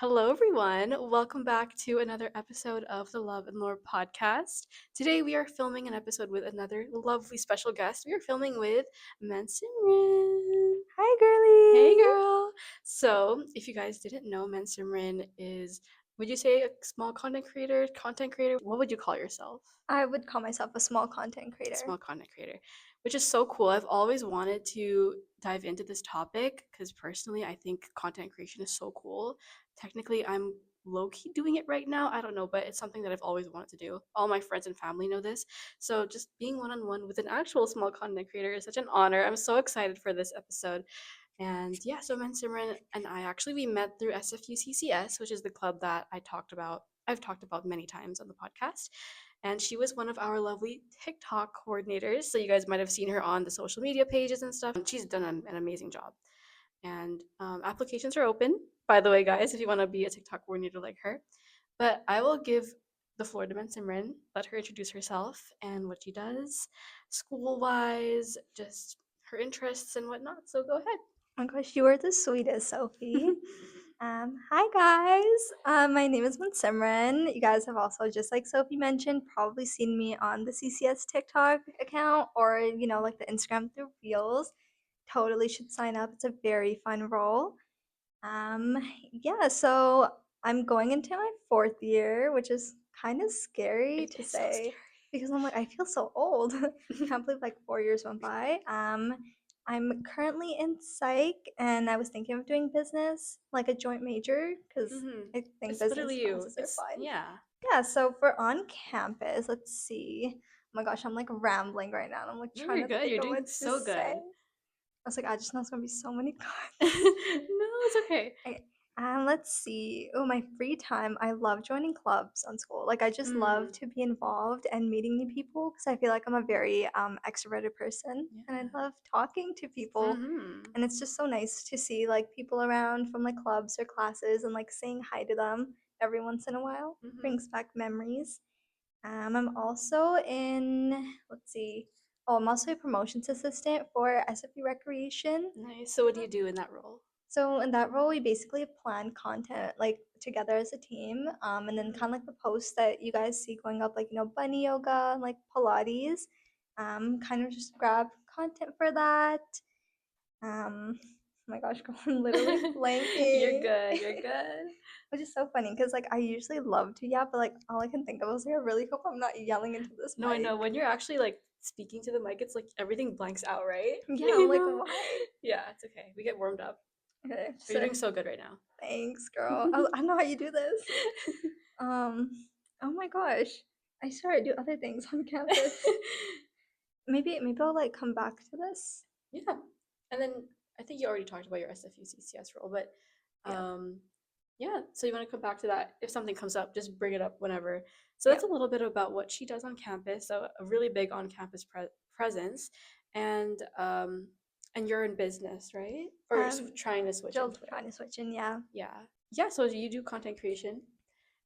Hello, everyone. Welcome back to another episode of the Love and Lore podcast. Today, we are filming an episode with another lovely special guest. We are filming with Simran. Hi, Hey, girly. girl. So, if you guys didn't know, Simran is, would you say a small content creator? Content creator? What would you call yourself? I would call myself a small content creator. Small content creator, which is so cool. I've always wanted to dive into this topic because personally, I think content creation is so cool. Technically, I'm low key doing it right now. I don't know, but it's something that I've always wanted to do. All my friends and family know this. So, just being one on one with an actual small content creator is such an honor. I'm so excited for this episode. And yeah, so Simran and I actually we met through SFUCCS, which is the club that I've talked about many times on the podcast. And she was one of our lovely TikTok coordinators. So you guys might have seen her on the social media pages and stuff. She's done an amazing job. And applications are open, by the way, guys, if you want to be a TikTok coordinator like her. But I will give the floor to Simran, let her introduce herself and what she does, school wise, just her interests and whatnot. So go ahead. Oh my gosh, you are the sweetest, Sophie. Hi guys. My name is Simran. You guys have also, just like Sophie mentioned, probably seen me on the CCS TikTok account or like the Instagram through Reels. Totally should sign up. It's a very fun role. Um, yeah, so I'm going into my fourth year, which is kind of scary It to is so say because I'm like, I feel so old. scary. Can't believe like 4 years went by. I'm currently in psych and I was thinking of doing business, like a joint major, because Hmm. I think It's business literally you. classes are It's fun. yeah. Yeah, so for on campus, let's see. Oh my gosh, I'm like rambling right now. And I'm like No, trying you're to good. think You're of doing what to so say. good. I was like, I just know it's gonna be so many No, classes. it's okay. Okay, let's see. Oh, my free time. I love joining clubs on school. Like, I just love Mm, to be involved and meeting new people because I feel like I'm a very extroverted person and I yeah. love talking to people. Mm-hmm. And it's just so nice to see like people around from like clubs or classes and like saying hi to them every once in a while. Mm-hmm. Brings back memories. I'm also in, let's see. Oh, I'm also a promotions assistant for SFU Recreation. Nice. So what do you do in that role? So in that role, we basically plan content like together as a team, and then Mm-hmm. kind of like the posts that you guys see going up, like bunny yoga, and, like Pilates. Kind of just grab content for that. Oh my gosh, girl, I'm literally You're blanking, good. You're good. which is so funny because like I usually love to yap, but like all I can think of was like I really hope I'm not yelling into this No, I know. mic. When you're actually like speaking to the mic, it's like everything blanks out, right? Yeah, I'm You like know? why? Yeah, it's okay. We get warmed up. Okay, But you're so doing so good right now. thanks, girl. I know how you do this. Um, oh my gosh. I swear I do other things on campus. Maybe I'll like come back to this. Yeah. And then I think you already talked about your SFU CCS role, but Yeah. um yeah, so you want to come back to that if something comes up, just bring it up whenever. So Yeah. that's a little bit about what she does on campus. So a really big on campus presence, and you're in business, right? Or trying to switch Still into it. trying to switch in, yeah. Yeah. Yeah, so you do content creation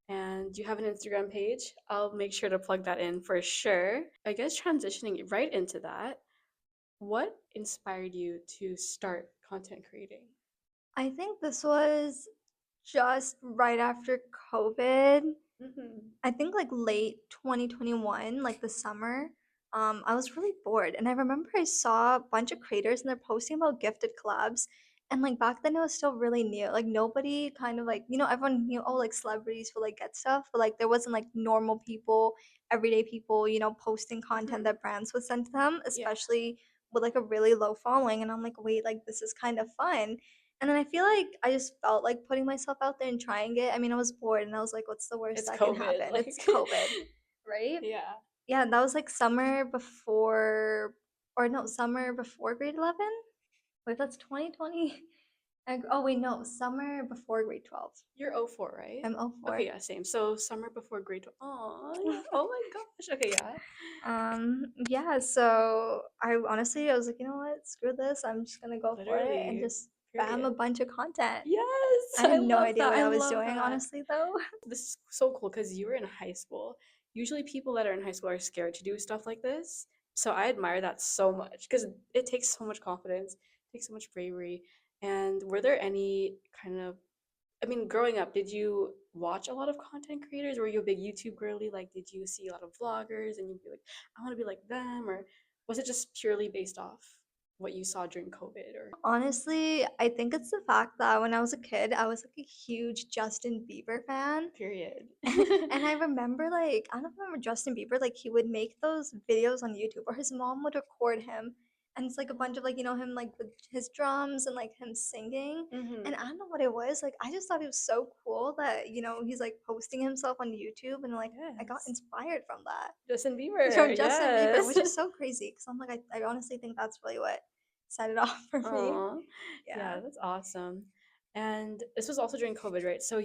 and you have an Instagram page. I'll make sure to plug that in for sure. I guess transitioning right into that, what inspired you to start content creating? I think this was just right after COVID. Mm-hmm. I think like late 2021, like the summer. I was really bored, and I remember I saw a bunch of creators and they're posting about gifted collabs. And like back then, it was still really new. Like nobody kind of like everyone knew, oh, like celebrities will like get stuff, but like there wasn't like normal people, everyday people, posting content Mm-hmm. that brands would send to them, Yeah, especially with like a really low following. And I'm like, wait, like this is kind of fun. And then I feel like I just felt like putting myself out there and trying it. I mean, I was bored and I was like, what's the worst it's that can COVID. happen? Like, It's COVID, right? yeah. Yeah, that was like summer before, or no, summer before grade 11. Wait, that's 2020. Oh, wait, no, summer before grade 12. You're 04, right? I'm Okay, 04. yeah, same. So summer before grade 12. Oh, yeah. Oh my gosh. Okay, yeah. Yeah, so I was like, you know what, screw this. I'm just gonna go for it and Literally. just spam a Period. bunch of content. Yes, I I had no love idea that. what I I was love doing, that. honestly, though. This is so cool because you were in high school. Usually, people that are in high school are scared to do stuff like this. So I admire that so much because it takes so much confidence, it takes so much bravery. And were there any kind of I mean, growing up, did you watch a lot of content creators? Were you a big YouTube girly? Like, did you see a lot of vloggers and you'd be like, I want to be like them? Or was it just purely based off what you saw during COVID or Honestly, I think it's the fact that when I was a kid, I was like a huge Justin Bieber fan. period? And I remember, like, I don't remember Justin Bieber, like, he would make those videos on YouTube, or his mom would record him. And it's like a bunch of, like, him, like, with his drums and, like, him singing. And Mm-hmm. I don't know what it was. Like, I just thought it was so cool that, he's, like, posting himself on YouTube. And, like, I got Yes. inspired from that, Justin Bieber, from Justin Bieber, yes. which is so crazy. Because I'm like, I honestly think that's really what set it off for me. Aw. Yeah. Yeah, that's awesome. And this was also during COVID, right? So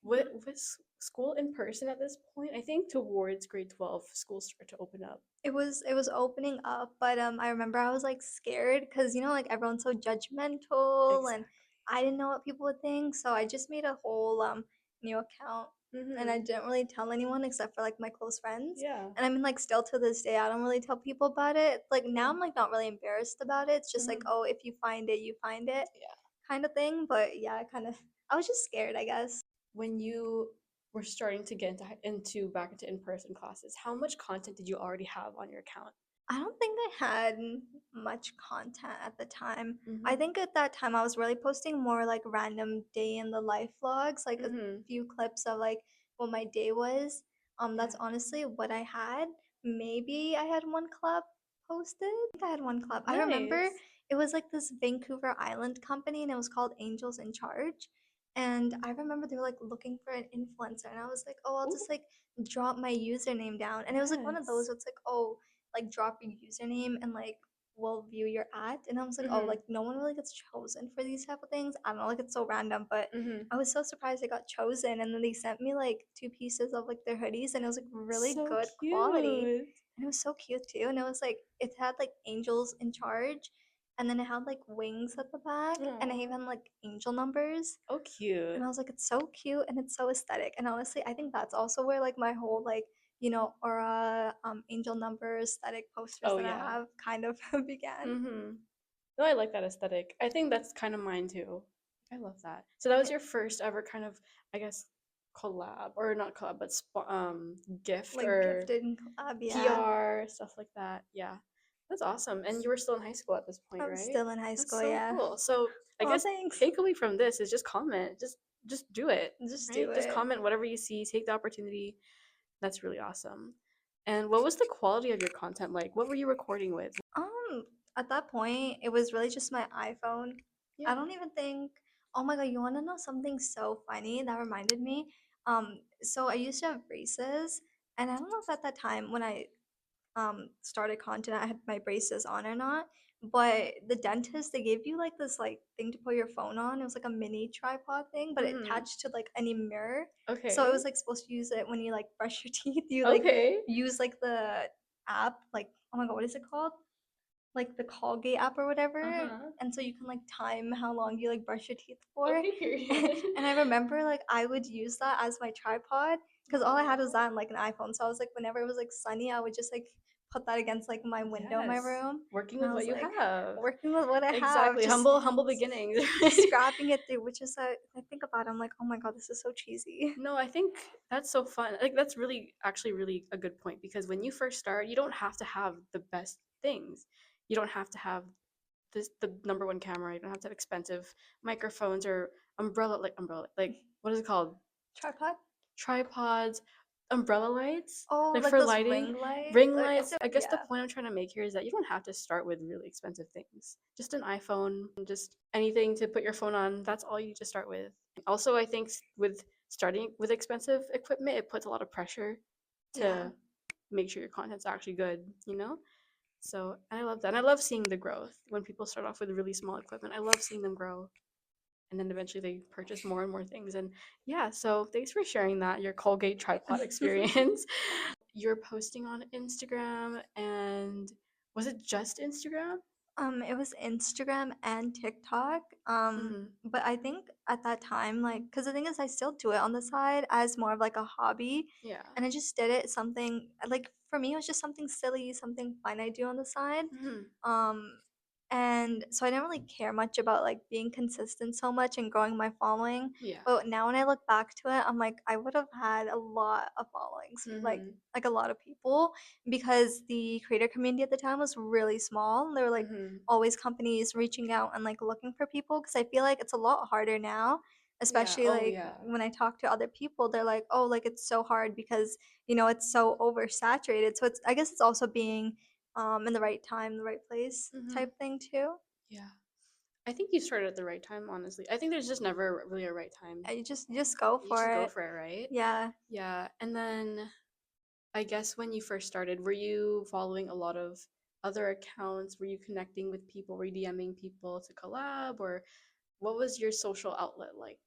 what Mhm. was school in person at this point? I think towards grade 12, schools started to open up. It was opening up, but I remember I was like scared because like everyone's so judgmental, and Exactly. I didn't know what people would think, so I just made a whole new account, and I Mm-hmm. didn't really tell anyone except for like my close friends. Yeah. And I mean, like, still to this day, I don't really tell people about it. Like, now Mm-hmm. I'm like not really embarrassed about it. It's just like, Mm-hmm. oh, if you find it, you find it, Yeah. kind of thing. But yeah, I was just scared, I guess. When you were starting to get into back into in-person classes, how much content did you already have on your account? I don't think I had much content at the time. I Mm-hmm. think at that time I was really posting more like random day in the life vlogs, like a Mm-hmm. few clips of like what my day was. That's Yeah. honestly what I had. Maybe I had one club posted. I think I had one club. I remember Nice. it was like this Vancouver Island company and it was called Angels in Charge. And I remember they were like looking for an influencer and I was like, oh, I'll Ooh, just like drop my username down. And it was like one of those yes. where it's like, oh, like drop your username and like we'll view your ad. And I was like, oh, Mm-hmm. like no one really gets chosen for these type of things. I don't know, like it's so random, but Mm-hmm. I was so surprised I got chosen. And then they sent me like two pieces of like their hoodies and it was like really So good quality. cute. And it was so cute too. And it was like it had like angels in charge and then it had like wings at the back and I Aw. even like angel numbers. Oh, And cute. I was like, it's so cute and it's so aesthetic. And honestly, I think that's also where like my whole like, aura, angel number aesthetic posters Oh, that I yeah. have kind of began. Mm-hmm. No, I like that aesthetic. I think that's kind of mine too. I love that. So that was Yeah, your first ever kind of, I guess, collab or not collab, but gift like or gifted and collab, yeah. PR stuff like that. Yeah, that's awesome. And you were still in high school at this point, I was right? still in high That's school, so yeah. cool. So I Oh, guess thanks. takeaway from this is just comment. Just do it, Just do right? Just it. comment whatever you see. Take the opportunity. That's really awesome. And what was the quality of your content like? What were you recording with? Um, at that point, it was really just my iPhone. I Yeah. don't even think. Oh my God, you want to know something so funny that reminded me? So I used to have braces, and I don't know if at that time when I started content I had my braces on or not, but the dentist they gave you like this like thing to put your phone on. It was like a mini tripod thing, but it Mm-hmm. attached to like any mirror. So it Okay. was like supposed to use it when you like brush your teeth. You like Okay. use like the app, like, oh my God, what is it called? Like the Colgate app or whatever. Uh-huh. And so you can like time how long you like brush your teeth for. Okay, period. And I remember like I would use that as my tripod because all I had was Aw. that and like an iPhone. So I was like, whenever it was like sunny, I would just like put that against like my window in my Yes. room. Working And with I what was you like, have. working with what I have, Exactly. just Humble beginnings. scrapping it through, which is I think about it, I'm like, oh my God, this is so cheesy. No, I think that's so fun. Like that's really actually really a good point because when you first start, you don't have to have the best things. You don't have to have the number one camera. You don't have to have expensive microphones or umbrella like what is it called? Tripod? Tripods, umbrella lights, Oh, like like for those lighting, ring lights? ring It's lights. a, I guess the yeah, point I'm trying to make here is that you don't have to start with really expensive things. Just an iPhone, just anything to put your phone on. That's all you need to start with. Also, I think with starting with expensive equipment, it puts a lot of pressure yeah, to make sure your content's actually good, you know? So I love that. And I love seeing the growth when people start off with really small equipment. I love seeing them grow and then eventually they purchase more and more things. And yeah, so thanks for sharing that, your Colgate tripod experience. You're posting on Instagram, and was it just Instagram? It was Instagram and TikTok. Mm-hmm. But I think at that time, like, because the thing is, I still do it on the side as more of like a hobby, Yeah. and I just did it something like for me, it was just something silly, something fun I do on the side. Mm-hmm. Um, And so I didn't really care much about like being consistent so much and growing my following. Yeah. But now when I look back to it, I'm like, I would have had a lot of followings, Mhm. like a lot of people, because the creator community at the time was really small. There were like Mhm. always companies reaching out and like looking for people, because I feel like it's a lot harder now, Yeah. especially Oh, like yeah. when I talk to other people, they're like, oh, like it's so hard because it's so oversaturated. So it's, I guess it's also being in the right time, the right place Mhm. type thing too. Yeah. I think you started at the right time, honestly. I think there's just never really a right time. Yeah, you just go You for just go it. for it, right? Yeah. Yeah. And then I guess when you first started, were you following a lot of other accounts? Were you connecting with people? Were you DMing people to collab? Or what was your social outlet like?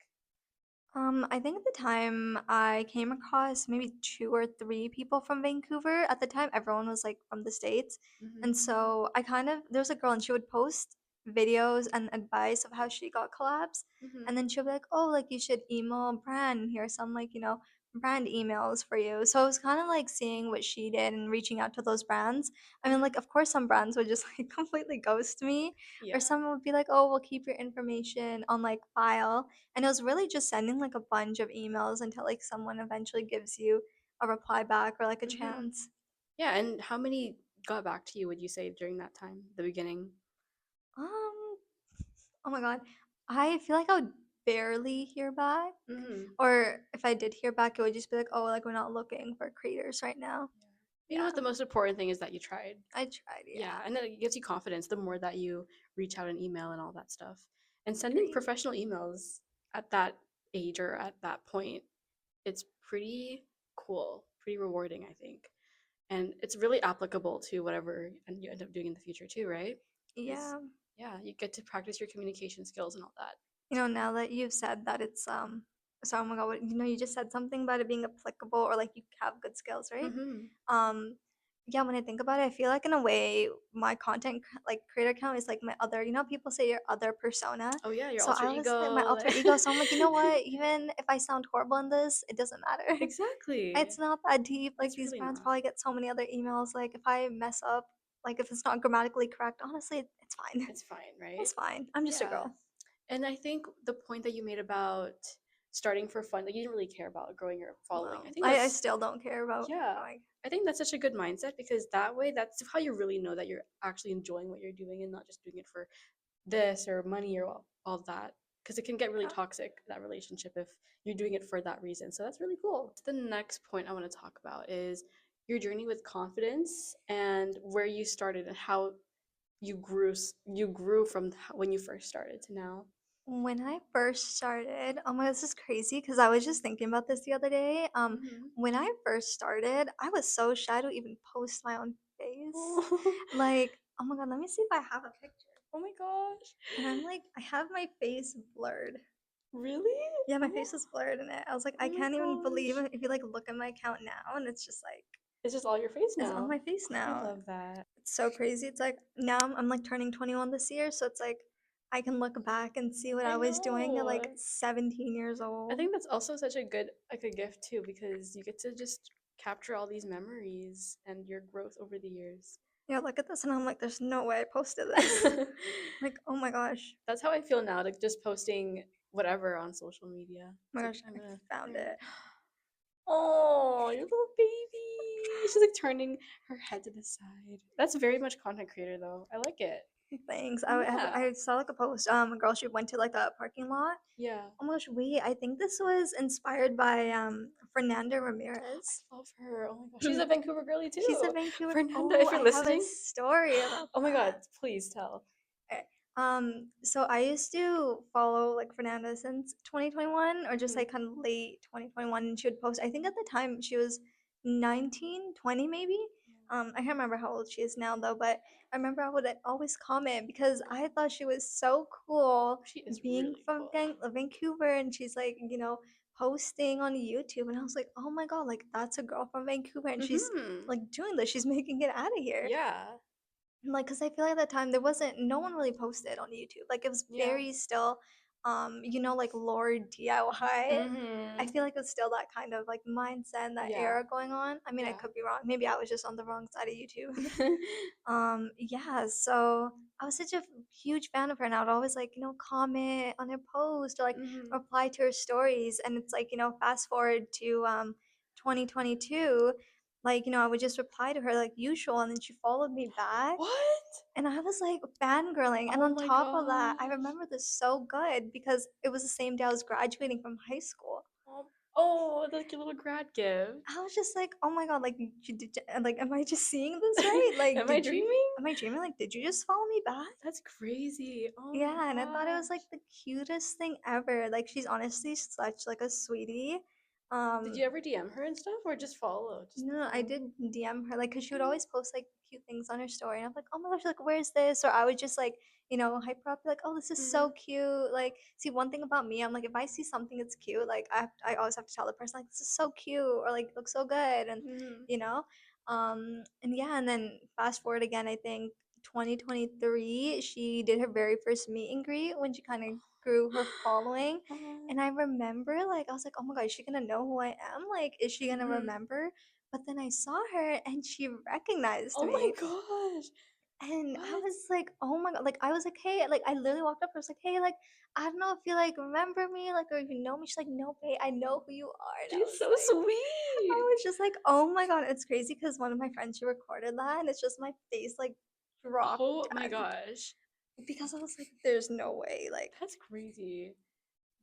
I think at the time I came across maybe two or three people from Vancouver. At the time, everyone was like from the States. And Mm-hmm. so I kind of, there was a girl and she would post videos and advice of how she got collabs. Mm-hmm. And then she'll be like, oh, like you should email a brand. And here's some like, brand emails for you. So it was kind of like seeing what she did and reaching out to those brands. I mean, Mm-hmm. like, of course, some brands would just like completely ghost me, or Yeah. some would be like, oh, we'll keep your information on like file. And it was really just sending like a bunch of emails until like someone eventually gives you a reply back or like a Mm-hmm. chance. Yeah. And how many got back to you, would you say, during that time, the beginning? Um, oh my god. I feel like I would barely hear back. Mm-hmm. Or if I did hear back, it would just be like, oh, like we're not looking for creators right now. Yeah. You know Yeah, what? The most important thing is that you tried. I tried. Yeah, Yeah, and then it gives you confidence the more that you reach out and email and all that stuff. And sending agreed. professional emails at that age or at that point, it's pretty cool, pretty rewarding, I think. And it's really applicable to whatever and you end up doing in the future too, right? Because Yeah. yeah, you get to practice your communication skills and all that. Now that you've said that it's so oh my god, you just said something about it being applicable or like you have good skills, right? Mm-hmm. Um, yeah, when I think about it, I feel like in a way my like creator account is like my other, people say your other persona. Oh yeah, your So alter I was like my ego. alter ego. So I'm like, you know what? Even if I sound horrible in this, it doesn't matter. Exactly. It's not that deep. Like It's these really brands not. probably get so many other emails. Like if I mess up, like if it's not grammatically correct, honestly, it's fine. It's fine, right? It's fine. I'm just a Yeah. girl. And I think the point that you made about starting for fun, like you didn't really care about growing your following. I No, think I that's, still don't care about yeah, going. I think that's such a good mindset because that way, that's how you really know that you're actually enjoying what you're doing and not just doing it for this or money or all that. Because it can get really Yeah. toxic, that relationship, if you're doing it for that reason. So that's really cool. The next point I want to talk about is your journey with confidence and where you started and how you grew from when you first started to now. When I first started, oh my god, this is crazy because I was just thinking about this the other day. Mm-hmm. When I first started, I was so shy to even post my own face. Oh. Like, oh my god, let me see if I have a picture. Oh my gosh. And I'm like, I have my face blurred. Really? Yeah, my Oh, face is blurred in it. I was like, I oh my can't even believe gosh. it. If you like look at my account now, and it's just like, It's just all your face it's on now. my face I now. love that. It's so crazy. It's like now I'm like turning 21 this year, so it's like I can look back and see what I I was doing at like know. 17 years I old. think that's also such a good like a gift too because you get to just capture all these memories and your growth over the years. Yeah, look at this, and I'm like, there's no way I posted this. Like, oh my gosh, That's how I feel now, like just posting whatever on social media. oh It's my like gosh, I'm I gonna found there. it. Oh, your little baby. She's like turning her head to the side. That's very much content creator though. I like it. Thanks. Yeah. I saw like a post. A girl, she went to like a parking lot. Yeah. Oh my gosh, wait, I think this was inspired by Fernanda Ramirez. I love her. Oh my gosh. She's a Vancouver girly She's a too. Vancouver. Fernanda, Oh, if you're I have a listening. story about Oh my god, that. please tell. Okay. So I used to follow like Fernanda since 2021 or just Hmm. like kind of late 2021, and she would post. I think at the time she was 19, 20 maybe. I can't remember how old she is now though, but I remember I would always comment because I thought she was so cool She is being really from cool. Vancouver, and she's like, posting on YouTube, and I was like, oh my god, like that's a girl from Vancouver, and she's Mm-hmm. like doing this, she's making it out of here. Yeah. Like, cause I feel like at that time there wasn't no one really posted on YouTube. Like it was Yeah. very still, like Lord DIY. I Mm-hmm. feel like it's still that kind of like mindset and that Yeah. era going on. I mean, I Yeah. could be wrong. Maybe I was just on the wrong side of YouTube. Yeah. So I was such a huge fan of her, and I would always like, comment on her post or like Mhm. reply to her stories. And it's like, fast forward to 2022, like, I would just reply to her like usual, and then she followed me back. What? And I was like fangirling. And Oh on my top of that, I gosh. remember this so good because it was the same day I was graduating from high school. Oh, that's like your little grad gift. I was just like, "Oh my god, like, like, am I just seeing this right? Like, Am I dreaming? am I dreaming? Like, did you just follow me back?" That's crazy. Oh my Yeah, and I thought it was like gosh. the cutest thing ever. Like, she's honestly such like a sweetie. Did Um, you ever DM her and stuff or just follow? Just no, the no, I follow? did DM her, like, cause she would Oh. always post, like, cute things on her story, and I'm like, "Oh my gosh, like, where's this?" Or I would just, like, hype her up, like, "Oh, this is so Mhm. cute." Like, see, one thing about me, I'm like, if I see something that's cute, like, I always have to tell the person, like, "This is so cute," or, like, "Looks so good," and, Mhm. you know? And yeah, and then fast forward again, I think 2023, she did her very first meet and greet when she kinda grew her following, Oh. and I remember, like, I was like, "Oh my god, is she gonna know who I am? Like, is she gonna Mhm. remember?" But then I saw her and she recognized Oh my me. gosh. And I What? was like, "Oh my god." Like, I was like, "Hey," like, I literally walked up, I was like, "Hey, like, I don't know if you, like, remember me, like, or if you know me." She's like, "No, babe, I know who you are." And She's so I sweet. was just like, "Oh my god." It's crazy because one of my friends, she recorded that, and it's just my face, like, dropped Oh my dead gosh. because I was like, "There's no way." Like, That's crazy.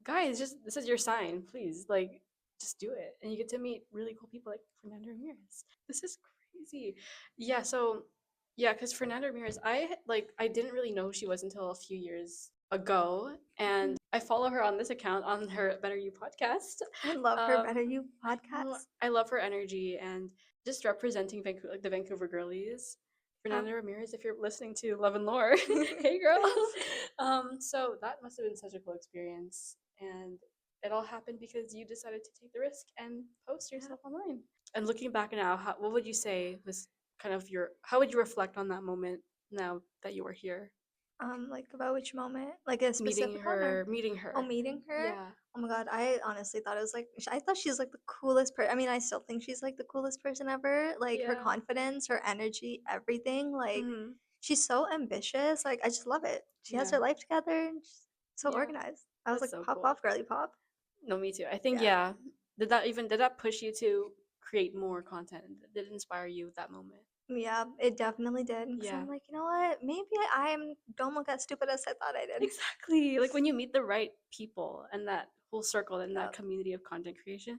Guys, just this is your sign, please. Like, just do it. And you get to meet really cool people like Fernando Ramirez. This is crazy. Yeah, so yeah, because Fernando Ramirez, I didn't really know who she was until a few years ago. And I follow her on this account on her Better You podcast. I love her Better You I know podcast. I love her energy and just representing Vancouver, like the Vancouver girlies. Oh. Fernando Ramirez, if you're listening to Love and Lore, hey girl. So that must have been such a cool experience, and it all happened because you decided to take the risk and post Yeah. yourself online. And looking back now, what would you say was kind of your? How would you reflect on that moment now that you were here, Like about which moment? Like a specific one or meeting oh, her? meeting her? Yeah, Oh my god, I honestly thought it was like I thought she's like the coolest person. I mean, I still think she's like the coolest person ever. Like her yeah. confidence, her energy, everything. Like Hmm. she's so ambitious. Like I just love it. She has Yeah, her life together and she's so yeah. organized. I was That's like, so pop cool. off, girly pop. No, me too. I think Yeah. yeah. Did that push you to create more content? Did it inspire you at that moment? Yeah, it definitely did. Because Yeah. I'm like, you know what? Maybe don't look as stupid as I thought I did. Exactly. Like when you meet the right people and that whole circle and Yeah. that community of content creation,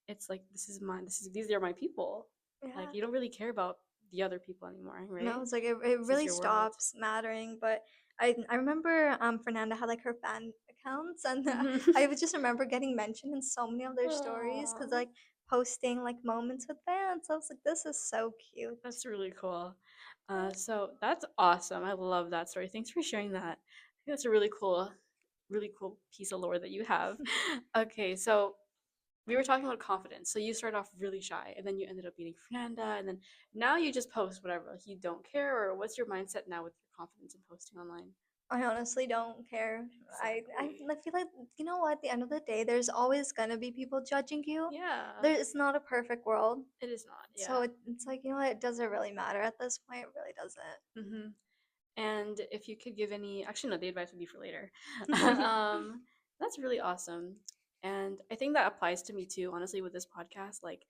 it's like this is mine. These are my people. Like Yeah. you don't really care about the other people anymore, No, right? it's like it This is really your world. stops mattering. But I remember Fernanda had like her fan accounts, and Hmm. I would just remember getting mentioned in so many of their stories because Aww, like posting like moments with fans. I was like, this is so cute. that's really cool. So that's awesome. I love that story. Thanks for sharing that. I think that's a really cool piece of lore that you have. Okay, so we were talking about confidence. So you started off really shy, and then you ended up meeting Fernanda, and then now you just post whatever. Like you don't care, or what's your mindset now with your confidence in posting online? I honestly don't care. Exactly. I feel like at the end of the day, there's always gonna be people judging you. Yeah, There, it's not a perfect world, it is not. so Yeah. it's like what? It doesn't really matter at this point. It really Hmm. And if you could give any, actually, no, the advice would be for later. doesn't. That's really awesome. And I think that applies to me too, honestly, with this podcast. Like,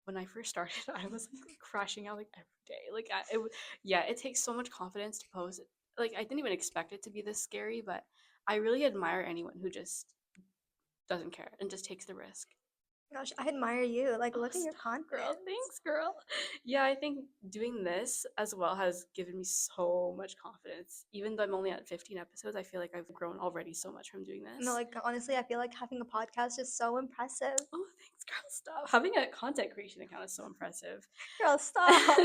when I first started, I was like crashing out like every day. Yeah, it takes so much confidence to post. Like I didn't even expect it to be this scary, but I really admire anyone who just doesn't care and just takes the risk. Gosh, I admire you. Like, Oh, look at your stop, girl. confidence. Thanks, girl. Yeah, I think doing this as well has given me so much confidence. Even though I'm only at 15 episodes, I feel like I've grown already so much from doing No, this. like honestly, I feel like having a podcast is so impressive. Oh, thanks, girl. Stop. Having a content creation account is so impressive. Girl, stop.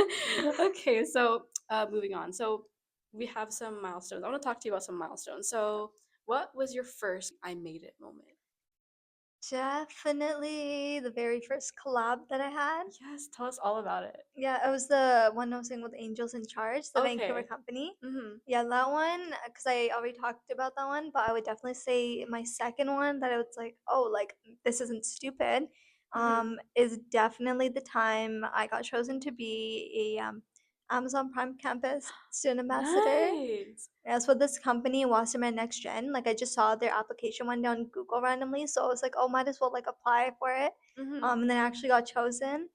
Okay, so moving on. So we have some milestones. I want to talk to you about some milestones. So, what was your first I made it moment? Definitely the very first collab that I had. Yes, tell us all about it. Yeah, it was the one I was saying with Angels in Charge, the Vancouver Okay. company. Mm-hmm. Yeah, that one, because I already talked about that one, but I would definitely say my second one that I was like, oh, like this isn't stupid, Mm-hmm. is definitely the time I got chosen to be a Amazon Prime Campus student ambassador. Nice. Yeah, so this company, Wasserman Next Gen, like I just saw their application one down Google randomly, so I was like, oh, might as well like apply for it. Mhm. And then I actually got chosen,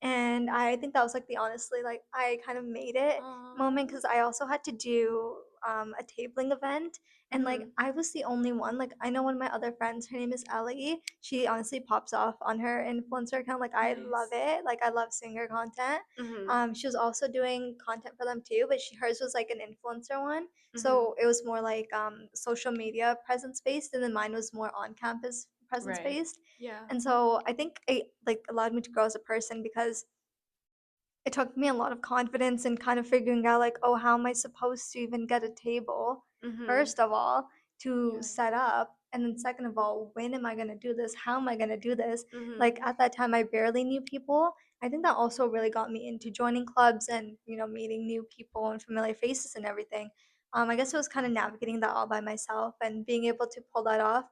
and I think that was like the honestly like I kind of made it moment Aw. because I also had to do a tabling event, and like Mhm. I was the only one. Like I know one of my other friends, her name is Ellie. She honestly pops off on her influencer account. Like I love Nice. it. Like I love seeing her content. Mhm. She was also doing content for them too, but hers was like an influencer one. Mhm. So it was more like social media presence based, and then mine was more on campus presence Right. based. Yeah. And so I think it like allowed me to grow as a person because it took me a lot of confidence in kind of figuring out like, oh, how am I supposed to even get a table? Mhm. First of all, to Yeah. set up, and then second of all, when am I gonna do this? How am I gonna do this? Like Mhm. at that time, I barely knew people. I think that also really got me into joining clubs and meeting new people and familiar faces and everything. I guess it was kind of navigating that all by myself and being able to pull that off.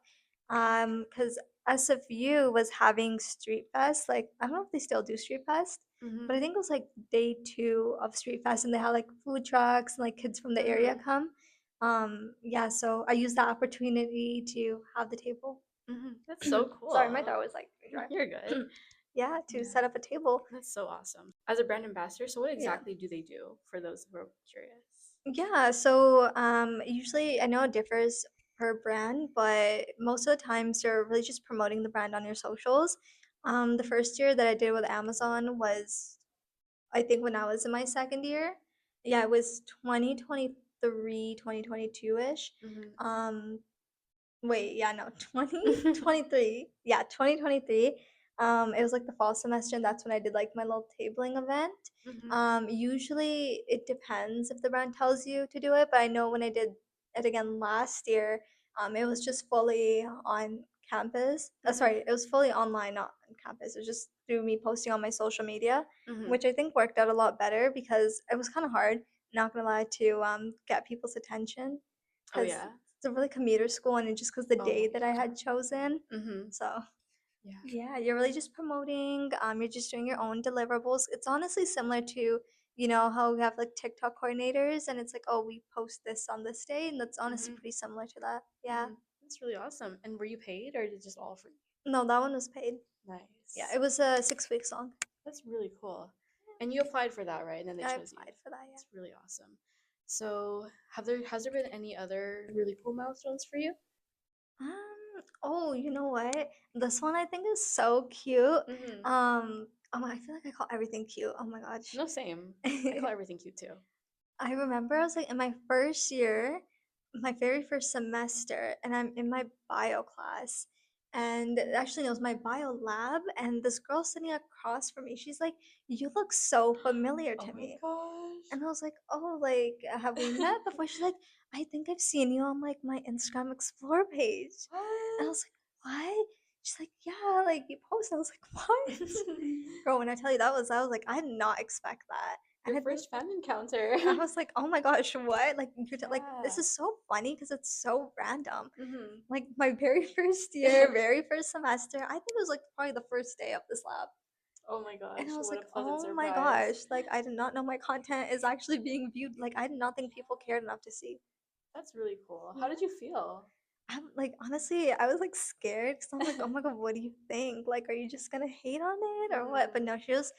Because SFU was having Street Fest. Like I don't know if they still do Street Fest, but Mhm. I think it was like day two of Street Fest, and they had like food trucks and like kids from the area Mhm. come. Yeah, so I used that opportunity to have the table. Mhm. That's so Sorry, my cool. throat was like dry. You're good. Yeah, to Yeah. set up a table. That's so awesome. As a brand ambassador, so what Yeah. exactly do they do for those who are curious? Yeah, so usually I know it differs per brand, but most of the times you're really just promoting the brand on your socials. The first year that I did with Amazon was I think when I was in my second year. Yeah, it was 2023, 2022-ish. Mhm. Um, Wait, yeah, no, 2023. Yeah, 2023. It was like the fall semester, and that's when I did like my little tabling event. Mhm. Usually it depends if the brand tells you to do it, but I know when I did it again last year, it was just fully on campus. Mhm. Sorry, it was fully online, not on campus. It was just through me posting on my social media, Mhm. which I think worked out a lot better because it was kind of hard, not gonna lie, to get people's attention Oh because yeah. it's a really commuter school and just because the day Oh that I yeah. had chosen. Mhm. So Yeah. yeah, you're really just promoting, you're just doing your own deliverables. It's honestly similar to, how we have like TikTok coordinators and it's like, oh, we post this on this day, and that's honestly Mhm. pretty similar to that. Yeah. Mhm. That's really awesome. And were you paid or is it just all free? No, that one was paid. Yeah, Nice. it was 6 weeks long. That's really cool. And you applied for that, right? And then they Yeah, I chose you. applied for that, yeah. That's really awesome. So, has there been any other really cool milestones for you? Oh, you know what? This one I think is so cute. Mhm. I feel like I call everything cute. Oh my gosh. No, same. I call everything cute too. I remember I was like in my first year, my very first semester, and I'm in my bio class. And actually, no, it was my bio lab, and this girl sitting across from me, she's like, "You look so familiar Oh to my me." gosh. And I was like, "Oh, like, have we met before?" She's like, "I think I've seen you on like my Instagram Explore page." And I What? was like, "What?" She's like, "Yeah, like you posted." I was like, "What?" Girl, when I tell you I was like, I did not expect that. And Your I think first fan encounter. I was like, "Oh my gosh, what?" Like, like this Yeah. is so funny because it's so random. Mhm. Like my very first year, very first semester, I think it was like probably the first day of this lab. Oh my And I gosh, was what a like, pleasant "Oh my surprise. gosh, like I did not know my content is actually being viewed. Like I did not think people cared enough to see." That's really cool. How Yeah. did you feel? I'm like, honestly, I was like scared because I'm like, oh my god, what do you think? Like, are you just gonna hate on it or what? But Mhm. no, she was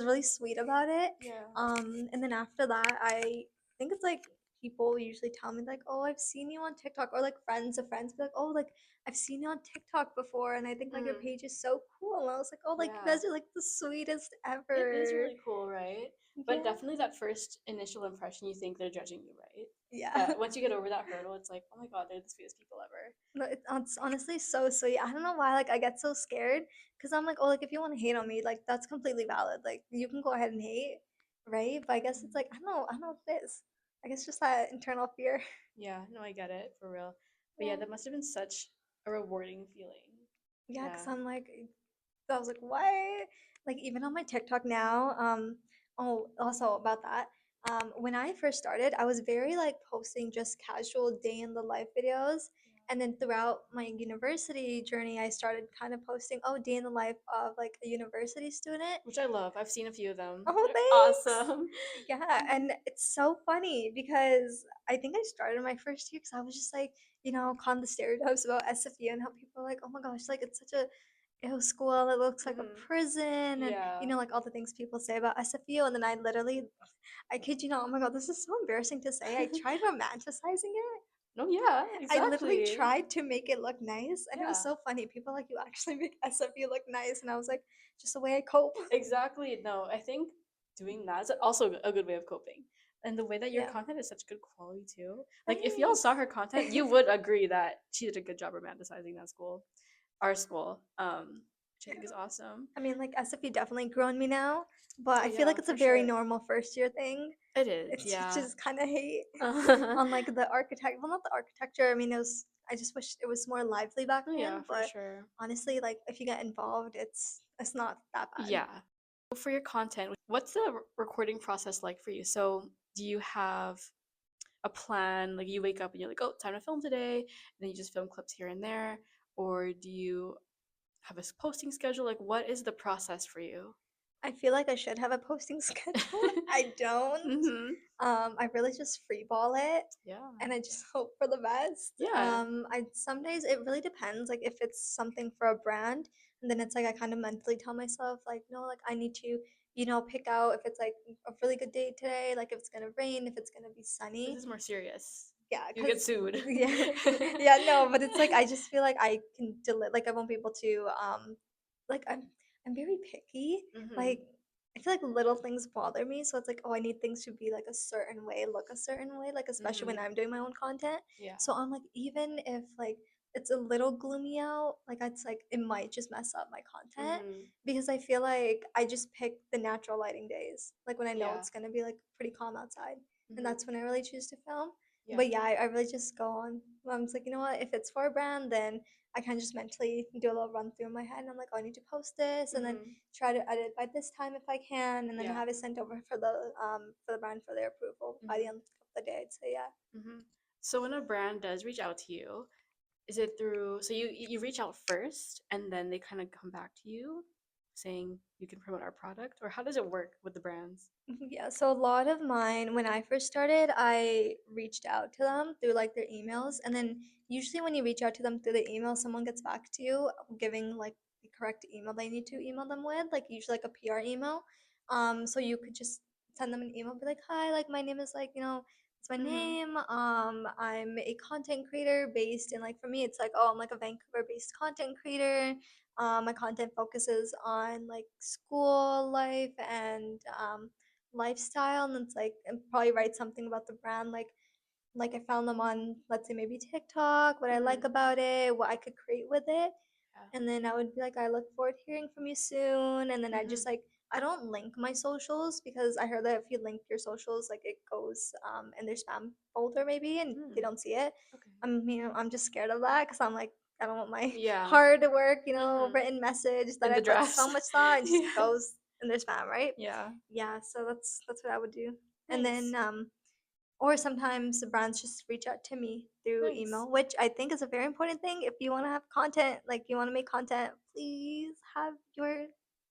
really sweet about it. Yeah. And then after that, I think it's like people usually tell me like, oh, I've seen you on TikTok, or like friends of friends be like, oh, like I've seen you on TikTok before, and I think like your Mhm. page is so cool. And I was like, oh, like you Yeah. guys are like the sweetest It is ever. really cool, right? But Yeah, definitely that first initial impression, you think they're judging you, right? yeah. But once you get over that hurdle, it's like, oh my god, they're the sweetest people ever. No, it's honestly so sweet. I don't know why, like, I get so scared because I'm like, oh, like, if you want to hate on me, like, that's completely valid. Like, you can go ahead and hate, right? But I guess it's Mhm. like, I don't know what it is. I guess just that internal fear. Yeah, no, I get it for real. But yeah, Yeah, that must have been such a rewarding feeling. yeah, because Yeah. I'm like, I was like, what? Like, even on my TikTok now, oh, also about that. When I first started, I was very like posting just casual day in the life videos. And then throughout my university journey, I started kind of posting, oh, day in the life of like a university student. Which I love. I've seen a few of them. Oh, They're thanks. awesome. Yeah, and it's so funny because I think I started my first year because I was just like, calling the stereotypes about SFU and how people are like, oh my gosh, like it's such a ew school, it looks like a Hmm. prison, and Yeah. like all the things people say about SFU. And then I kid you not, oh my god, this is so embarrassing to say. I tried romanticizing it. No, yeah, I literally exactly. tried to make it look nice, and it was Yeah. so funny. People are like, you actually make SFU look nice, and I was like, just the way I cope. Exactly. No, I think doing that is also a good way of coping. And the way that your Yeah, content is such good quality too. Like if y'all saw thanks. her content, you would agree that she did a good job romanticizing that school, our school, which I Yeah. think is awesome. I mean, like SFU definitely grew on me now, but Oh I feel yeah, like it's a for very sure. normal first year thing. It is, It yeah. teaches kind of hate Oh on like the architect. Well, not the architecture. I mean, I just wish it was more lively back yeah, then. for But sure. honestly, like if you get involved, it's not that bad. Yeah. For your content, what's the recording process like for you? So, do you have a plan? Like you wake up and you're like, oh, time to film today, and then you just film clips here and there, or do you have a posting schedule? Like, what is the process for you? I feel like I should have a posting schedule. I don't. Mm-hmm. I really just freeball it, Yeah. and I just hope for the best. Yeah. I some days it really depends. Like if it's something for a brand, and then it's like I kind of mentally tell myself like, no, like I need to, pick out if it's like a really good day today, like if it's gonna rain, if it's gonna be This sunny. is more serious. Yeah, You get cause sued. yeah, yeah, no, but it's like I just feel like I can deliver. Like I won't be able to. Like I'm very picky. Mm-hmm. Like I feel like little things bother me, so it's like, oh, I need things to be like a certain way, look a certain way, like especially when Mm-hmm. I'm doing my own content. Yeah. So I'm like, even if like it's a little gloomy out, like it's like it might just mess up my content Mm-hmm. because I feel like I just pick the natural lighting days, like when I know Yeah. it's gonna be like pretty calm outside, and Mm-hmm. that's when I really choose to film. Yeah. But yeah, I really just go on. I'm just like, you know what? If it's for a brand, then I can just mentally do a little run through in my head. And I'm like, oh, I need to post this, and then Mm-hmm. try to edit by this time if I can, and then Yeah. have it sent over for the brand for their approval by the Mm-hmm. end of the day. So yeah. Mm-hmm. So when a brand does reach out to you, is it through so you reach out first and then they kind of come back to you saying you can promote our product, or how does it work with the brands? Yeah, so a lot of mine, when I first started, I reached out to them through like their emails. And then usually when you reach out to them through the email, someone gets back to you giving like the correct email they need to email them with, like usually like a PR email. So you could just send them an email, be like, hi, like my name is like, it's my Mm-hmm. name. I'm a content creator based in like for me, it's like, oh, I'm like a Vancouver based content creator. My content focuses on like school life and lifestyle, and it's like and probably write something about the brand, like I found them on, let's say, maybe TikTok, what I Mm-hmm. like about it, what I could create with it. Yeah. And then I would be like, I look forward to hearing from you soon. And then I Mm-hmm. just like, I don't link my socials because I heard that if you link your socials, like it goes in their spam folder maybe, and they Mm. don't see it. Okay. I'm just scared of that because I'm like, I don't want my Yeah. hard work, Mm-hmm. written message that In I the put so drafts. much thought and just Yeah. goes in their spam, right? Yeah. Yeah, so that's what I would do. And Nice. then or sometimes the brands just reach out to me through Nice. email, which I think is a very important thing. If you want to have content, like you want to make content, please have your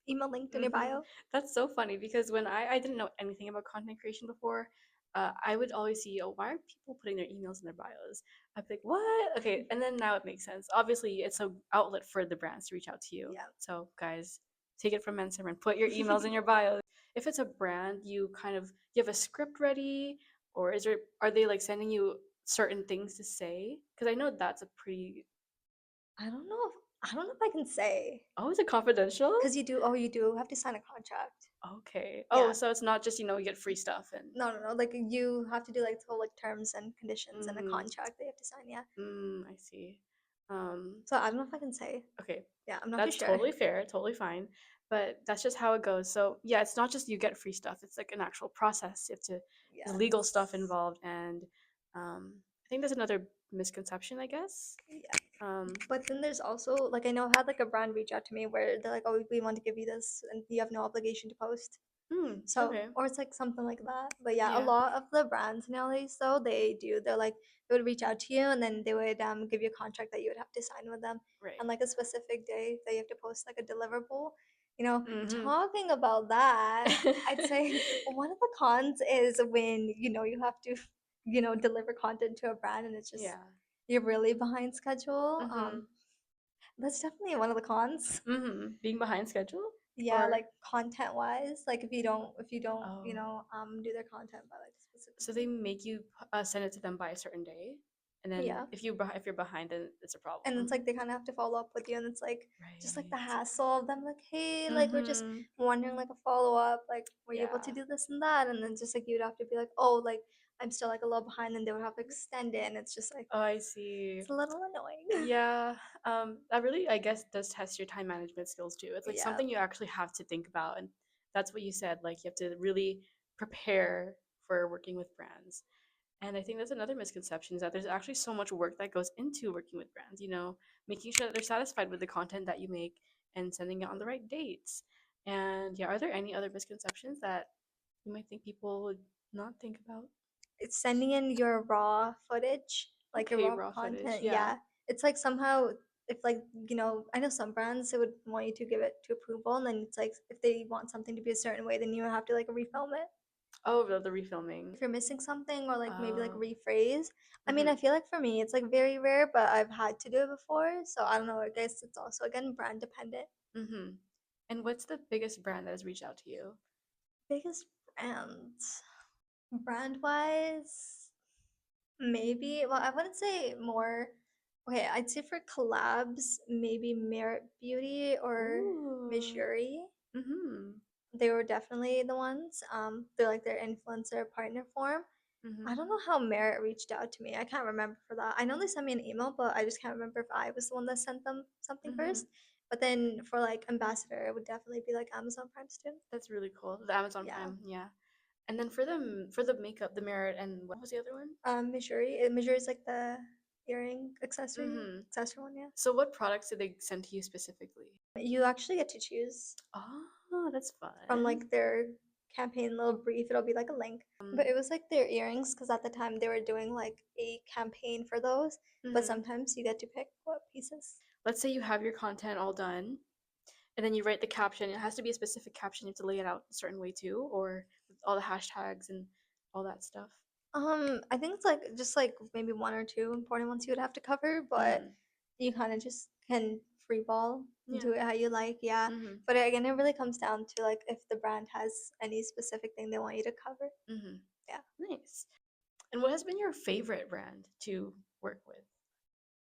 email linked in your Mm-hmm. bio. That's so funny because when I didn't know anything about content creation before, I would always see, oh, why are people putting their emails in their bios? I'd be like, what? Okay, and then now it makes sense. Obviously, it's an outlet for the brands to reach out to you. Yeah. So, guys, take it from Mensa and put your emails in your bio. If it's a brand, you have a script ready, or are they like sending you certain things to say? Because I know that's a pretty. I don't know if I can say Oh, is it confidential? because you do have to sign a contract. Okay. Oh, Yeah. so it's not just you get free stuff and. No. Like you have to do like the whole like terms and conditions and a Mm-hmm. contract they have to sign. Yeah. I see. Um, So I don't know if I can say. okay, Yeah, I'm not too that's sure. totally fair, totally fine. But that's just how it goes. So yeah, it's not just you get free stuff. It's like an actual process. You have to there's legal stuff Yes. involved, and I think there's another misconception, I guess. Yeah. Um, But then there's also like I know I had like a brand reach out to me where they're like, "Oh, we want to give you this, and you have no obligation to post." Mm, So, okay. or it's like something like that. But yeah, a Yeah. lot of the brands nowadays, though, they're like, they would reach out to you and then they would give you a contract that you would have to sign with them Right. on like a specific day that you have to post like a deliverable. You know, Mm-hmm. talking about that, I'd say one of the cons is when, you have to, deliver content to a brand and it's just, Yeah. you're really behind schedule. Mm-hmm. That's definitely one of the cons. Mm-hmm. Being behind schedule? Yeah, Or like content wise, like if you don't, oh. do their content by like a specific So they date. make you send it to them by a certain day, and then Yeah. if you're behind, then it's a And it's problem. like they kind of have to follow up with you, and it's like just like the Right. hassle of them, like, hey, like we're just Mm-hmm. wondering like a follow up, like were you able to Yeah. do this and that, and then just like you'd have to be like, oh, like I'm still like a little behind, and they would have to extend it, and it's just like Oh, I see. it's a little annoying. Yeah, that really, I guess, does test your time management skills too. It's like Yeah, something you actually have to think about, and that's what you said. Like you have to really prepare for working with brands. And I think that's another misconception is that there's actually so much work that goes into working with brands. Making sure that they're satisfied with the content that you make and sending it on the right dates. And yeah, are there any other misconceptions that you might think people would not think about? it's sending in your raw footage, like your Okay, raw raw footage. content. Yeah. Yeah, it's like somehow if like I know some brands they would want you to give it to approval, and then it's like if they want something to be a certain way, then you have to like refilm it Oh, the refilming. if you're missing something or like maybe like Oh. rephrase. I mean, Mm-hmm. I feel like for me it's like very rare, but I've had to do it before, so I don't know. I guess it's also again brand dependent. Mm-hmm. And what's the biggest brand that has reached out to you? Biggest brands, brand wise, maybe. Well, I wouldn't say more. Okay, I'd say for collabs, maybe Merit Beauty or Ooh. Missouri. Mm-hmm. They were definitely the ones. They're like their influencer partner form. Mm-hmm. I don't know how Merit reached out to me. I can't remember for that. I know they sent me an email, but I just can't remember if I was the one that sent them something Mm-hmm. first. But then for like ambassador, it would definitely be like Amazon Prime student. That's really cool. The Amazon Yeah. Prime, yeah. And then for the makeup, the merit, and what was the other one? Missouri. Missouri is like the earring Mm-hmm. accessory one. Yeah. So what products did they send to you specifically? You actually get to choose Oh, that's from fun. like their campaign little brief. It'll be like a link. But it was like their earrings because at the time they were doing like a campaign for those. But Mm-hmm. sometimes you get to pick what pieces. Let's say you have your content all done, and then you write the caption. It has to be a specific caption. You have to lay it out a certain way too, or with all the hashtags and all that stuff. I think it's like just like maybe one or two important ones you would have to cover, but Mm-hmm. you kind of just can free ball Yeah. do it how you like, yeah. Mm-hmm. But again, it really comes down to like if the brand has any specific thing they want you to cover. Mm-hmm. Yeah. Nice. And what has been your favorite brand to work with?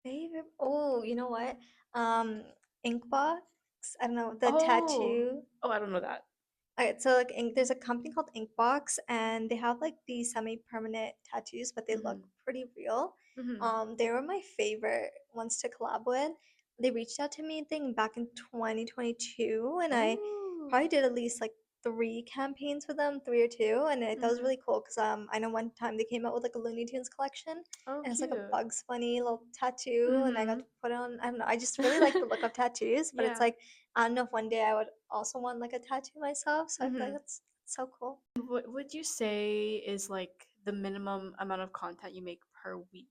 Favorite? Oh, you know what? Um, Inkbox. I don't know the Oh, tattoo. oh, I don't know that. Alright, so like there's a company called Inkbox, and they have like these semi-permanent tattoos, but they look Mm-hmm. pretty real. Mm-hmm. They were my favorite ones to collab with. They reached out to me, I think, back in 2022, and I Oh. probably did at least like three campaigns with them, three or two, and that was Mm-hmm. really cool because I know one time they came out with like a Looney Tunes collection, Oh, and it's like a cute. Bugs Bunny little tattoo, and I got Mm-hmm. to put it on. I don't know, I just really like the look of tattoos, but it's Yeah. like I don't know if one day I would also want like a tattoo myself. So I feel like Mm-hmm. that's so cool. What would you say is like the minimum amount of content you make per week?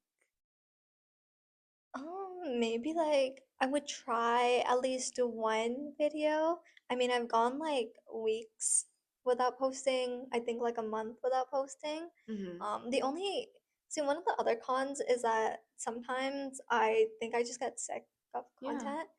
Maybe like I would try at least do one video. I mean, I've gone like weeks without posting. I think like a month without posting. Mm-hmm. The only see one of the other cons is that sometimes I think I just get sick of Yeah. content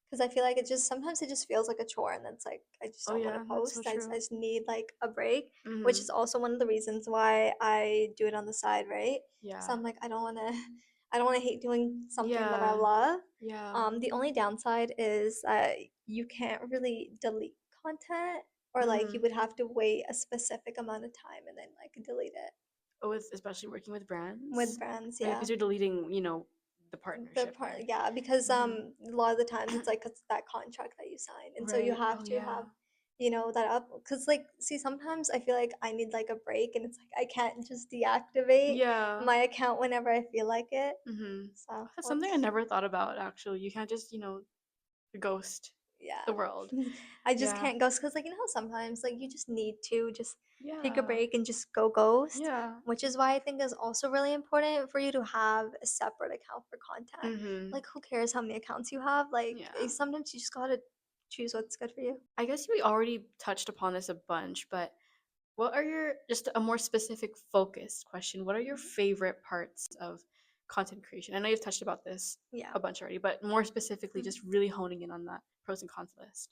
because I feel like it just sometimes it just feels like a chore and then it's like I just Oh, don't want to yeah. That's so post. I true. just need like a break, which Mm-hmm. is also one of the reasons why I do it on the side, right? Because Yeah. I'm like I don't want to hate doing something that I Yeah. love. Yeah. The only downside is you can't really delete content, or like Mm-hmm. you would have to wait a specific amount of time and then like delete it Oh, with especially working with with brands, brands. or Yeah, because you're deleting, the the partnership part, there. yeah, because Mm-hmm. a lot of the times it's like it's that contract that you sign, and so you Right. have Oh, to yeah. have that up because like see sometimes I feel like I need like a break, and it's like I can't just deactivate Yeah. my account whenever I feel like it. Mm-hmm. So That's something I what's never thought about, actually. You can't just, ghost. Yeah. the world. I just Yeah. can't ghost because, like, you know how sometimes, like, you just need to just take a Yeah. break and just go ghost, Yeah. which is why I think is also really important for you to have a separate account for content. Mhm. Like, who cares how many accounts you have? Like, Yeah. sometimes you just gotta choose what's good for you. I guess we already touched upon this a bunch, but what are your just a more specific focused question? What are your Mhm. favorite parts of content creation? I know you've touched about this Yeah. a bunch already, but more specifically, Mhm. just really honing in on that pros and cons list.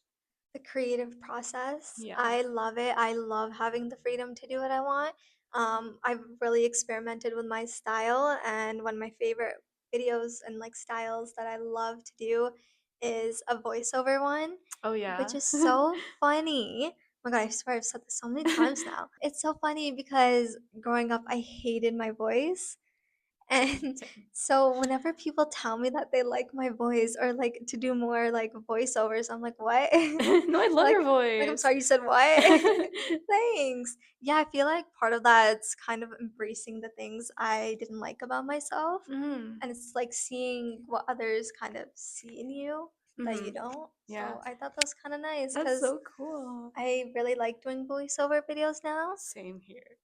The creative process. Yeah. I love it. I love having the freedom to do what I want. I've really experimented with my style, and one of my favorite videos and like styles that I love to do is a voiceover one, Oh yeah. which is so funny. Oh my god, I swear I've said this so many times now. It's so funny because growing up, I hated my voice. Same, And same. so whenever people tell me that they like my voice or like to do more like voiceovers, I'm like, "What?" No, I love Like your I'm voice. sorry, you said what? Thanks. Yeah, I feel like part of that's kind of embracing the things I didn't like about myself, Mhm. and it's like seeing what others kind of see in you that you Mhm. don't. Yeah. So I thought that was kind of nice That's because so cool. I really like doing voiceover videos now. Same here.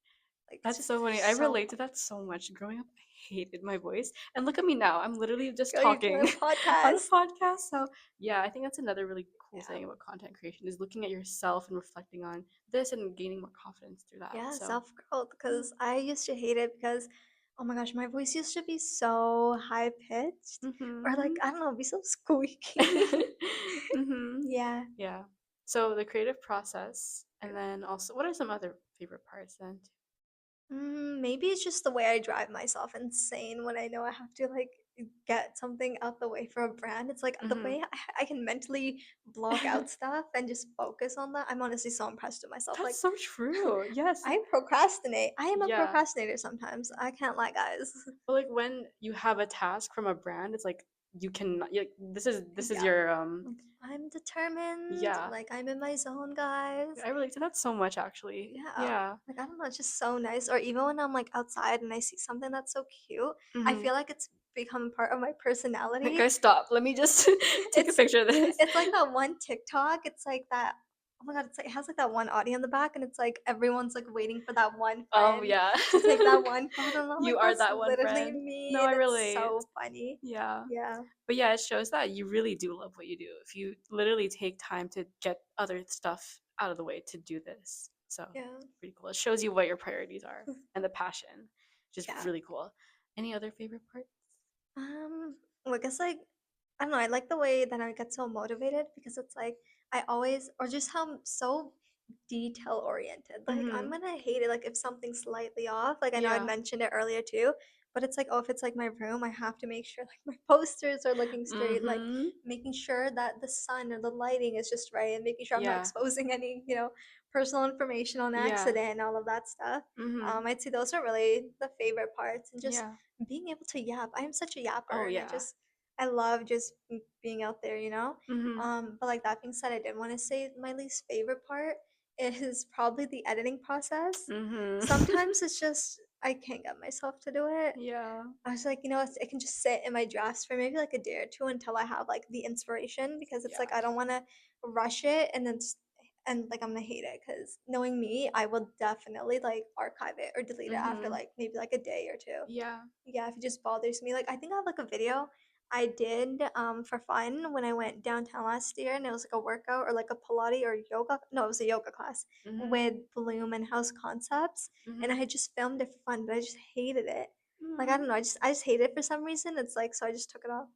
Like it's That's just so funny. I so relate to that so much. Growing up, I hated my voice. And look at me now. I'm literally just girl, you're doing talking a on a podcast. podcast. So, yeah, I think that's another really cool Yeah. thing about content creation is looking at yourself and reflecting on this and gaining more confidence through that. Yeah, So, self-growth, yeah. because I used to hate it because, oh my gosh, my voice used to be so high pitched, or like, Mhm. I don't know, be so squeaky. Mhm. Yeah. Yeah. So, the creative process and True. then also what are some other favorite parts then? Maybe it's just the way I drive myself insane when I know I have to like get something out the way for a brand. It's like the Mhm. way I can mentally block out stuff and just focus on that. I'm honestly so impressed with myself. That's Like, so true. Yes. I procrastinate. I am a Yeah. procrastinator sometimes. I can't lie, guys. But like when you have a task from a brand, it's like you can like this is Yeah. your Like, I'm determined, yeah. like, I'm in my zone, guys. I relate to that so much actually. Yeah. Yeah. Like, I don't know, it's just so nice. Or even when I'm, like, outside and I see something that's so cute, I Hmm. feel like it's become part of my Like, personality. guys, stop. Let me just take a It's picture of this. it's like that one TikTok, it's like that oh my god, it's like it has, like, that one audio in the back, and it's like everyone's, like, waiting for that one friend Yeah. to take that one photo, and I'm You like, are "That's that one literally friend. me," No, I and it's relate. so funny. Yeah. Yeah. But yeah, it shows that you really do love what you do. If you literally take time to get other stuff out of the way to do this. So, Yeah. pretty cool. It shows you what your priorities are and the passion, which is Yeah. really cool. Any other favorite parts? Um, well, I guess like I don't know. I like the way that I get so motivated because it's like I always, or just how I'm so detail oriented. Like I'm Mhm. gonna hate it. Like if something's slightly off. Like I know I'd Yeah. mentioned it earlier too, but it's like oh, if it's like my room, I have to make sure like my posters are looking straight. Like Mhm. making sure that the sun or the lighting is just right, and making sure I'm not Yeah. exposing any personal information on Yeah. accident and all of that stuff. Mhm. I'd say those are really the favorite parts, and just Yeah. being able to yap. I am such a Oh, yapper, and yeah. I love just being out there, you know. Mhm. But like that being said, I did want to say my least favorite part is probably the editing process. Mhm. Sometimes it's just I can't get myself to do it. Yeah. I was like, it can just sit in my drafts for maybe like a day or two until I have like the inspiration because it's like Yeah. I don't want to rush it and then and like I'm gonna hate it because knowing me, I will definitely like archive it or delete it after Mhm. like maybe like a day or two. Yeah. Yeah, if it just bothers me. Like I think I have like a video I did for fun when I went downtown last year and it was like a workout or like a Pilates or yoga. No, it was a yoga class with Mhm. Bloom and House Concepts. And I Mhm. had just filmed it for fun, but I just hated it. Like I Aw. don't know, I just hate it for some reason. It's like so I just took it off.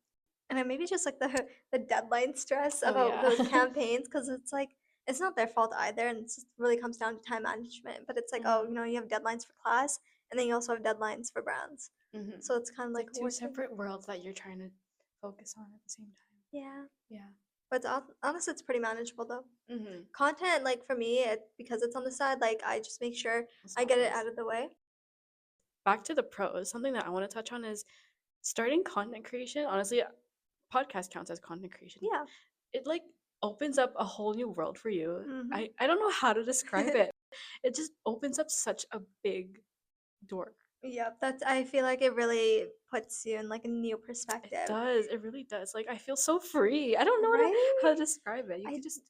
And then maybe just like the deadline stress Oh, about yeah. those campaigns because it's like it's not their fault either, and it just really comes down to time management. But it's like, oh, Mhm. you have deadlines for class, and then you also have deadlines for brands. Mhm. So it's kind of It's like like two working. separate worlds that you're trying to focus on at the same time. Yeah. Yeah. But honestly, it's pretty manageable though. Mhm. Content, like for me, because it's on the side, like I just make sure As I get it always. out of the way. Back to the pros. Something that I want to touch on is starting content creation. Honestly, podcast counts as content creation. Yeah. It like opens up a whole new world for you. Mm-hmm. I don't know how to describe it. It just opens up such a big door. Yep, that's I feel like it really puts you in like a new It perspective, does. It really does. Like I feel so free. I don't know how right? to describe it. You I could just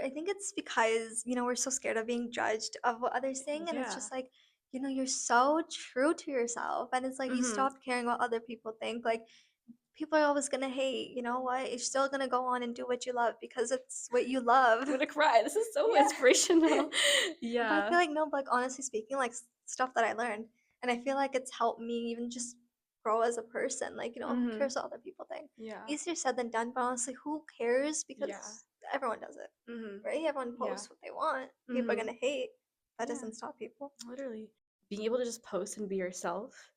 I think it's because, we're so scared of being judged of what others think, and it's yeah. just like, you're so true to yourself, and it's like you Mhm. stop caring what other people think. Like, people are always gonna hate, you know what? You're still gonna go on and do what you love because it's what you love. I'm gonna cry. This is so Yeah. inspirational. But I Yeah. feel like no, but like honestly speaking, like stuff that I learned, and I feel like it's helped me even just grow as a person. Like, who Mhm. cares what other people think? Yeah. Easier said than done, but honestly, who cares? Yeah. Because everyone does it, Mhm. right? Everyone Yeah. posts what they want. People are Mhm. gonna hate. That Yeah. doesn't stop people. Literally. Being able to just post and be yourself.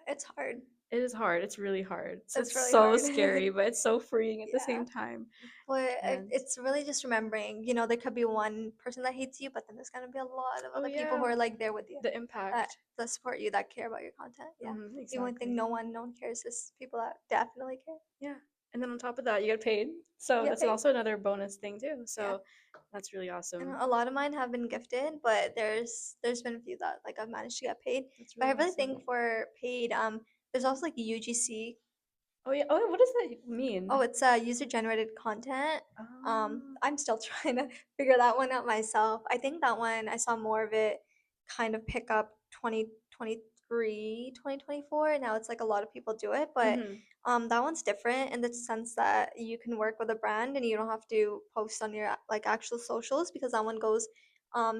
It's hard. It is hard. It's really hard. It's It's really so hard. scary, but it's so freeing at the Yeah. same time. But And it's really just remembering, there could be one person that hates you, but then there's gonna be a lot of oh other people who yeah, are like there with you, the that impact. support you, that care about your content. Yeah. Even when you think Exactly. no one cares, there's people that definitely care. Yeah. And then on top of that, you get paid. So You get that's paid. also another bonus thing too. Yeah. So that's really And awesome. a lot of mine have been gifted, but there's been a few that like I've managed to get paid. That's But I really really awesome. think for paid, there's also like UGC. Oh yeah. Oh, what does that mean? Oh, it's user generated content. Oh. I'm still trying to figure that one out myself. I think that one I saw more of it kind of pick up 2023, 2024. Now it's like a lot of people do it, but Mhm. that one's different in the sense that you can work with a brand and you don't have to post on your like actual socials, because that one goes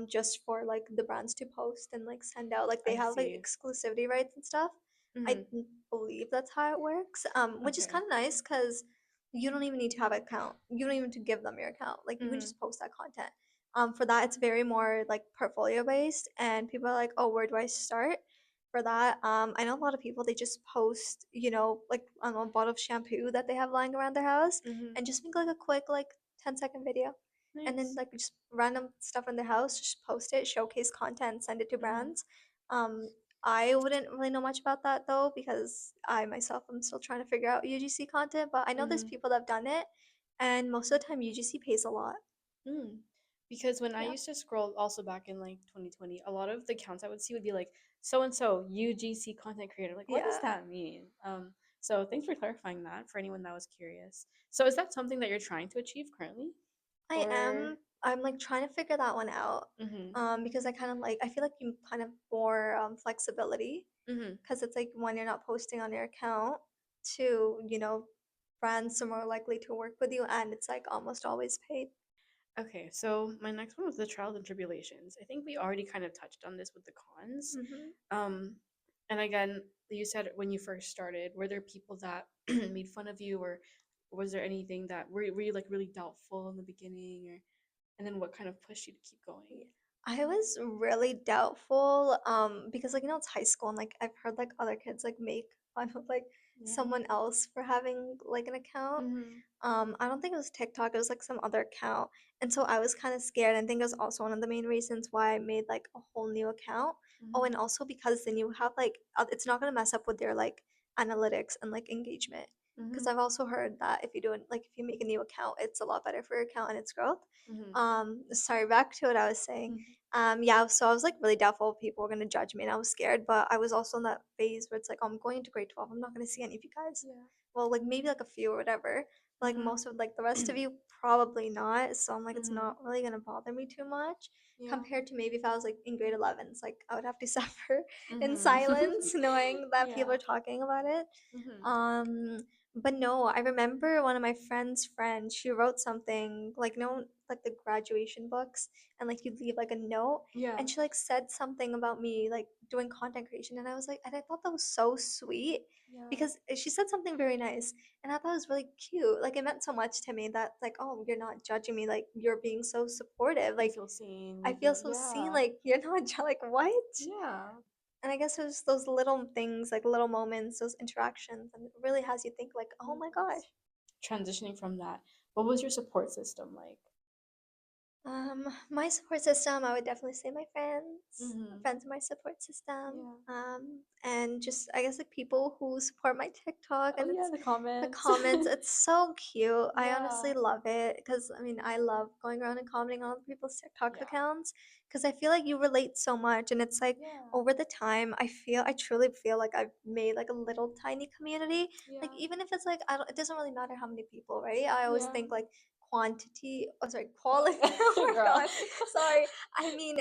just for like the brands to post and like send out, like they I have like see. exclusivity rights and stuff. I Mhm. believe that's how it works, which is Okay. kind of nice because you don't even need to have an account. You don't even need to give them your account. Like you can Mhm. just post that content. For that, it's very more like portfolio based, and people are like, "Oh, where do I start?" For that, I know a lot of people they just post, like a bottle of shampoo that they have lying around their house, Mhm. and just make like a quick like 10-second video, and then Nice. like just random stuff in their house, just post it, showcase content, send it to Mhm. brands. Um, I wouldn't really know much about that though because I myself am still trying to figure out UGC content, but I know there's Mhm. people that have done it, and most of the time UGC pays a lot. Mm. Because when I Yeah. used to scroll also back in like 2020, a lot of the accounts I would see would be like so and so UGC content creator. Like, what does Yeah. that mean? So thanks for clarifying that for anyone that was curious. So is that something that you're trying to achieve currently? I Or am. I'm like trying to figure that one out. mm-hmm. Because I kind of like I feel like you kind of more flexibility, Mm-hmm. because it's like when you're not posting on your account, to brands are more likely to work with you, and it's like almost always paid. Okay, so my next one was the trials and tribulations. I think we already kind of touched on this with the cons. Hmm. Um, and again, you said when you first started, were there people that made fun of you, or was there anything that were you like really doubtful in the beginning, or and then what kind of pushed you to keep going? I was really doubtful, because like it's high school, and like I've heard like other kids like make fun of like someone Yeah. else for having like an account. Mhm. I don't think it was TikTok, it was like some other account. And so I was kind of scared. And I think it was also one of the main reasons why I made like a whole new account. Oh, Mhm. and also because then you have like it's not gonna mess up with your like analytics and like engagement. Because Mhm. I've also heard that if you do it like if you make a new account, it's a lot better for your account and its growth. Mhm. Sorry, back to what I was saying. Mhm. Yeah, so I was like really doubtful people were gonna judge me, and I was scared. But I was also in that phase where it's like, oh, I'm going to grade 12. I'm not gonna see any of you guys. Yeah. Well, like maybe like a few or whatever. Like Mhm. most of like the rest of you probably not. So I'm like, it's Mhm. not really gonna bother me too much Yeah. compared to maybe if I was like in grade 11. It's like I would have to suffer in Mhm. silence, knowing that people Yeah. are talking about it. Mhm. Um, but no, I remember one of my friend's friends, she wrote something like no like the graduation books, and like you'd leave like a note, Yeah. and she like said something about me like doing content creation, and I was like, and I thought that was so sweet Yeah. because she said something very nice, and I thought it was really cute. Like it meant so much to me that like, oh, you're not judging me, like you're being so supportive. You Like feel seen. I You feel feel so seen. yeah. Like you're not like what? Yeah. And I guess it was those little things, like little moments, those interactions, and it really has you think like, oh my Nice. gosh. Transitioning from that, what was your support system like? My support system, I would definitely say my friends. My Mm-hmm. friends are my support system. Yeah. And just I guess like people who support my TikTok Oh and yeah, it's the the comments. comments. It's so cute. I honestly Yeah. love it because I mean I love going around and commenting on other people's TikTok Yeah. accounts because I feel like you relate so much and it's like Yeah. over the time I truly feel like I've made like a little tiny community. Like Yeah. even if it's like I don't it doesn't really matter how many people, right? I always Yeah. think like quantity oh sorry quality oh my Girl. god sorry I mean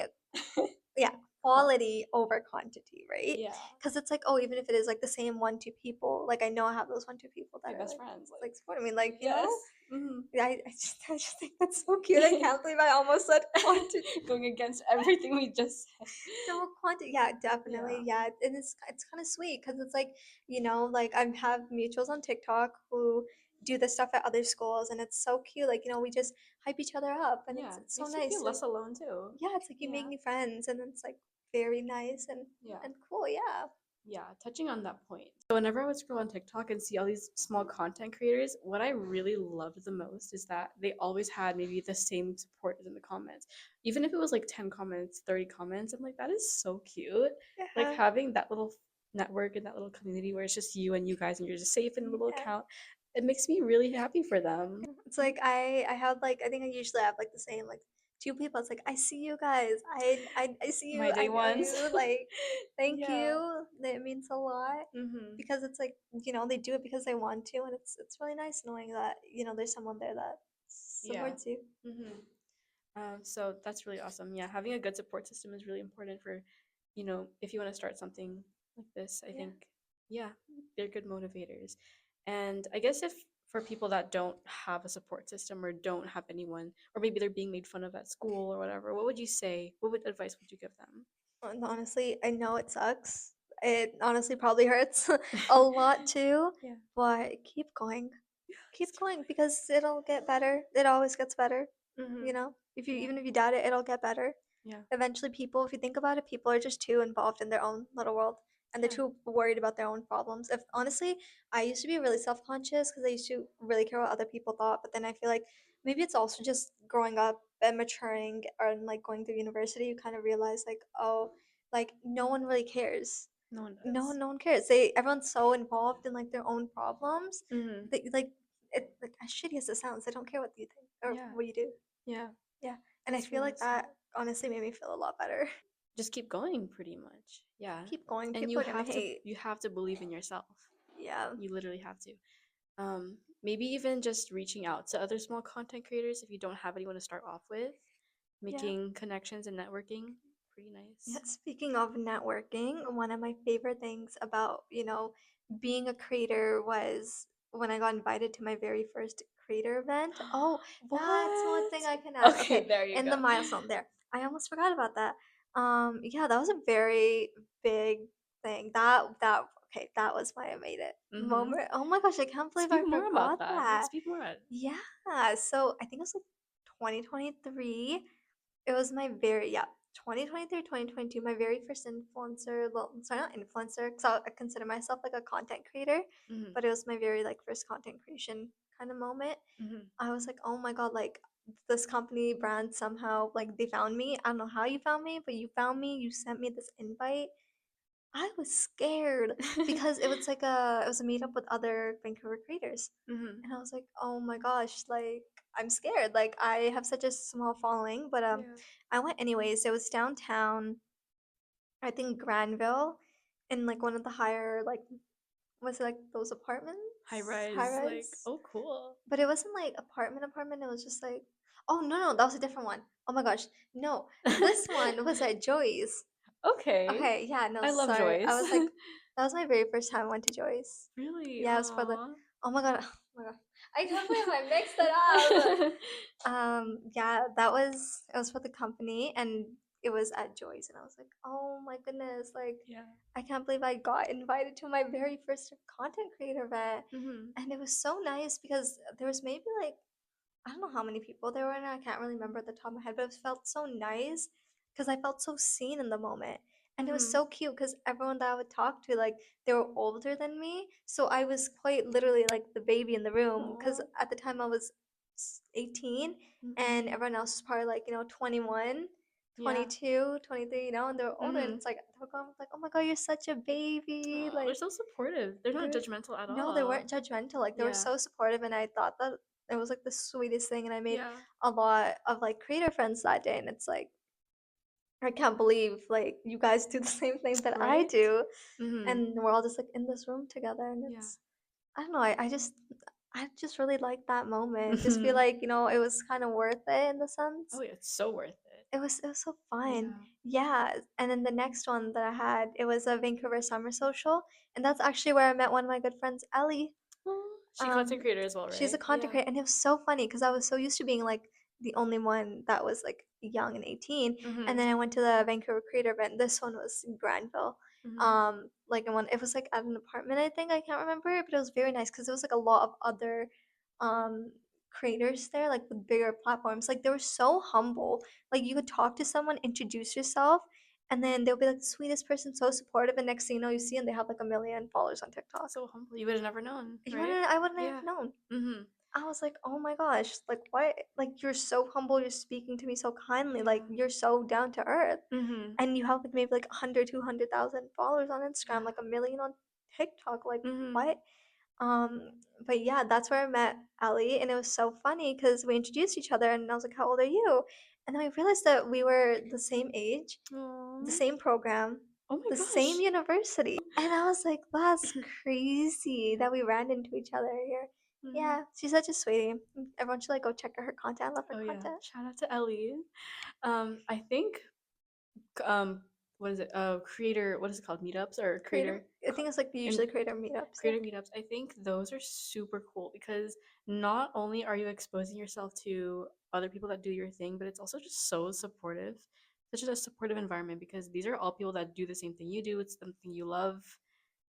yeah quality over quantity right Yeah. because it's like oh even if it is like the same one two people like I know I have those one two people that My are best friends, like supporting me like you know yes. Mm-hmm. I just think that's so cute. I can't believe I almost said quantity. Going against everything we just said. No, quantity. Yeah, definitely. Yeah. Yeah, and it's kind of sweet because it's like you know, like I have mutuals on TikTok who do this stuff at other schools, and it's so cute. Like you know, we just hype each other up, and Yeah. it's so Makes you nice. feel Like less alone too. yeah, it's like you make Yeah. new friends, and it's like very nice Yeah. and cool. Yeah, Yeah, touching on that point. So whenever I would scroll on TikTok and see all these small content creators, what I really loved the most is that they always had maybe the same supporters in the comments. Even if it was like 10 comments, 30 comments, I'm like, that is so cute. Like yeah, having that little network and that little community where it's just you and you guys and you're just safe in a little yeah. account. It makes me really happy for them. It's like I have like I think I usually have like the same like two people. It's like I see you guys. I see you. My I day know ones. you. Like thank Yeah. you. It means a lot Mm-hmm. because it's like you know they do it because they want to, and it's really nice knowing that you know there's someone there that Yeah. supports you. Mm-hmm. So that's really awesome. Yeah, having a good support system is really important for, if you want to start something like this. I Yeah. think, yeah, they're good motivators. And I guess if for people that don't have a support system or don't have anyone, or maybe they're being made fun of at school or whatever, what would you say? What would advice would you give And honestly, I know it sucks. It honestly probably hurts a lot too, Yeah. but keep going. Yeah, Keep just keep going because it'll get better. It always gets better. going. You know, if you Yeah. even if you doubt it, it'll get better. Yeah. Eventually, people, if you think about it, people are just too involved in their own little world and they're Yeah. too worried about their own problems. If honestly, I used to be really self conscious because I used to really care what other people thought, but then I feel like maybe it's also just growing up and maturing or like going through university, you kind of realize like, oh, like no one really cares. No one No, does. no one cares. Everyone's so involved in like their own problems. Mm-hmm. They like it like as shitty as it sounds, they don't care what you think or Yeah. what you do. Yeah. Yeah. And I That's feel really like sweet. that honestly made me feel a lot better. Just keep going pretty much. Yeah. Keep going, And people are gonna hate. you have to believe in yourself. Yeah. You literally have to. Maybe even just reaching out to other small content creators if you don't have anyone to start off with, Yeah. making connections and networking. Pretty Yeah. nice. Speaking of networking, one of my favorite things about, you know, being a creator was when I got invited to my very first creator event. Oh, that's one What? thing I can add. Okay, Okay, there you in go. the milestone there. I almost forgot about that. Yeah, that was a very big thing. That okay, that was why I made it Mm-hmm. moment. Oh my gosh, I can't believe Speak I more about forgot that. Yeah, that. speak more about it. Yeah, so I think it was like 2023. It was my very, yeah, 2023, 2022, my very first influencer, well, sorry, not influencer, because I consider myself like a content creator, Mm-hmm. but it was my very like first content creation kind of moment. Mm-hmm. I was like, oh my God, like this company brand somehow, like they found me. I don't know how you found me, but you found me. You sent me this invite. I was scared because it was a meetup with other Vancouver creators. Mm-hmm. And I was like, "Oh my gosh, like I'm scared. Like I have such a small following." But Yeah. I went anyways. It was downtown, I think Granville, in like one of the higher like was it like those High apartments? High rise, like, rise. oh, cool. But it wasn't like apartment. It was just like oh no, that was a different one. Oh my gosh. No. This one was at Joey's. Okay. Okay, yeah, no, I love sorry. I Joyce. was like, that was my very first time I went to Joyce. Really? Yeah, it was for the. Aw. Oh my god, oh my god, I can't believe I mixed it up. Yeah, it was for the company, and it was at Joyce, and I was like, oh my goodness, like, Yeah. I can't believe I got invited to my very first content creator event, Mhm. and it was so nice because there was maybe like I don't know how many people there were, and I can't really remember at the top of my head, but it felt so nice because I felt so seen in the moment. And it was Mhm. so cute because everyone that I would talk to, like, they were older than me. So I was quite literally like the baby in the room because Aw. at the time I was 18, and Mhm. everyone else is probably like, 21, Yeah. 22, 23, and they're older, and Mhm. it's like they're going like, "Oh my God, you're such a baby!" Aw, they're Like so supportive. They're not they're judgmental at no, they weren't all. judgmental. Like they were Yeah. so supportive, and I thought that it was like the sweetest thing. And I made Yeah. a lot of like creator friends that day, and it's like I can't believe like you guys do the same thing that I Right? do, Mhm. and we're all just like in this room together, and Yeah. it's I don't know. I just really like that moment. Just feel Mhm. like it was kind of worth it in the Oh, sense. yeah, it's so worth it. It was so fun. Yeah. Yeah, and then the next one that I had, it was a Vancouver summer social, and that's actually where I met one of my good friends, Ellie. Oh, she content Um, creator as well, she's a right? content Yeah. creator, and it was so funny because I was so used to being like the only one that was like young and 18, and Mhm. then I went to the Vancouver creator event. This one was in Granville. Mhm. Like in one, it was like at an apartment, I think. I can't remember, but it was very nice because it was like a lot of other um creators there, like with bigger platforms. Like they were so humble. Like you could talk to someone, introduce yourself, and then they'll be like the sweetest person, so supportive, and next thing you know, you see and they have like a million followers on TikTok. So humble. You would have never known, You right? wouldn't I wouldn't have Yeah. known. Mhm. I was like, "Oh my gosh, like what? Like you're so humble, you're speaking to me so kindly, like Yeah. you're so down to earth." Mhm. And you have like maybe like 100, 200,000 followers on Instagram, Yeah. like a million on TikTok, like Mhm. what? But yeah, that's where I met Ellie, and it was so funny because we introduced each other, and I was like, "How old are you?" And then we realized that we were the same age, the Aw. same program, Oh my the same gosh. university. And I was like, that's crazy Yeah. that we ran into each other here. Mhm. Yeah, she's such a sweetie. Everyone should like go check out her content. I love her Oh, yeah. content. Shout out to Ellie. I think, um, what is it? Creator, what is it called? Meetups or Creator, creator I think it's like in usually creator meetups. Yeah. creator meetups. I think those are super cool because not only are you exposing yourself to other people that do your thing, but it's also just so supportive. Such a supportive environment because these are all people that do the same thing you do. It's something you love,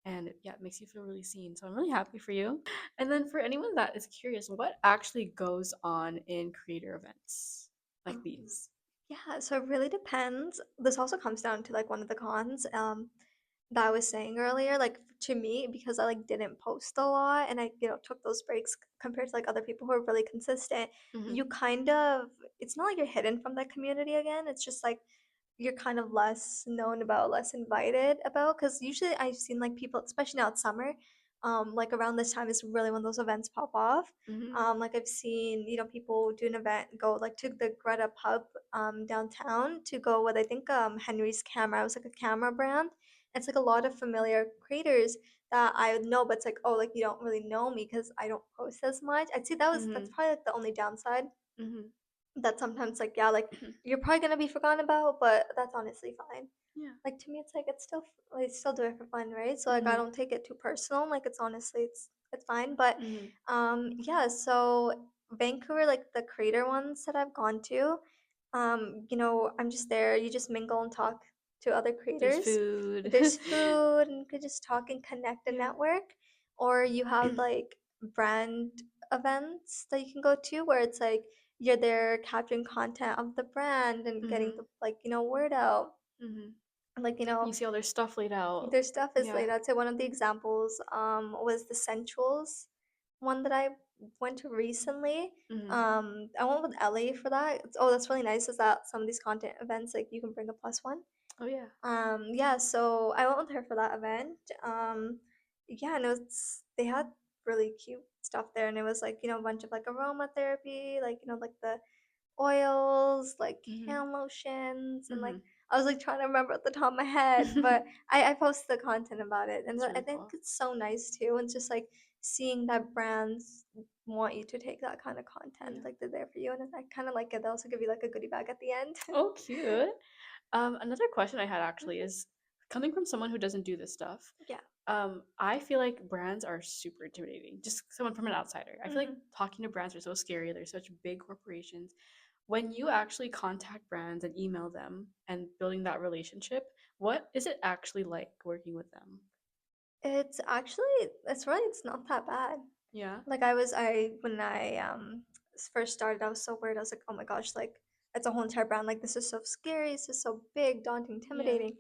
and yeah, it makes you feel really seen. So I'm really happy for you. And then for anyone that is curious, what actually goes on in creator events like Um, these? yeah, so it really depends. This also comes down to like one of the cons. That I was saying earlier, like to me, because I like didn't post a lot and I, took those breaks compared to like other people who are really consistent, Hmm. you kind of, it's not like you're hidden from that community again. It's just like you're kind of less known about, less invited about. Because usually I've seen like people, especially now it's summer, like around this time is really when those events pop off. Hmm. Like I've seen, people do an event, go like to the Greta pub downtown to go with I think Henry's Camera. It was like a camera brand. It's like a lot of familiar creators that I would know, but it's like, oh, like you don't really know me because I don't post as much. I'd say that's Hmm. probably like the only downside, Hmm. that sometimes like yeah, like you're probably gonna be forgotten about, but that's honestly fine. Yeah. Like to me, it's like it's still I still do it for fun, right? So like I Hmm. don't take it too personal. Like it's honestly it's fine. But Hmm. yeah. So Vancouver, like the creator ones that I've gone to, I'm just there. You just mingle and talk to other There's creators. food. There's food, and you could just talk and connect and Yeah. network. Or you have like brand events that you can go to where it's like you're there capturing content of the brand and getting Hmm. the like word out. Hmm. Like You see all their stuff laid out. their stuff is Yeah. laid out. So one of the examples was the Sensuals one that I went to recently. Hmm. I went with Ellie for that. Oh, that's really nice. Is that some of these content events like you can bring a plus one? Oh yeah. Yeah. So I went with her for that event. Yeah, and they had really cute stuff there, and it was like a bunch of like aromatherapy, like like the oils, like Hmm. hand lotions, and like Hmm. I was like trying to remember at the top of my head, but I posted the content about it, and That's I really think cool. it's so nice too. And just like seeing that brands want you to take that kind of content, Yeah. like they're there for you, and I kind of like it. They also give you like a goodie bag at the end. Oh, cute. Another question I had actually Mhm. is coming from someone who doesn't do this stuff. Yeah. I feel like brands are super intimidating. Just someone from an outsider. I feel like Hmm. talking to brands are so scary. They're such big corporations. When you actually contact brands and email them and building that relationship, what is it actually like working with them? It's not that bad. Yeah. Like when I first started, I was so worried. I was like, oh my gosh, like it's a whole entire brand. Like this is so scary. This is so big, daunting, Yeah. intimidating.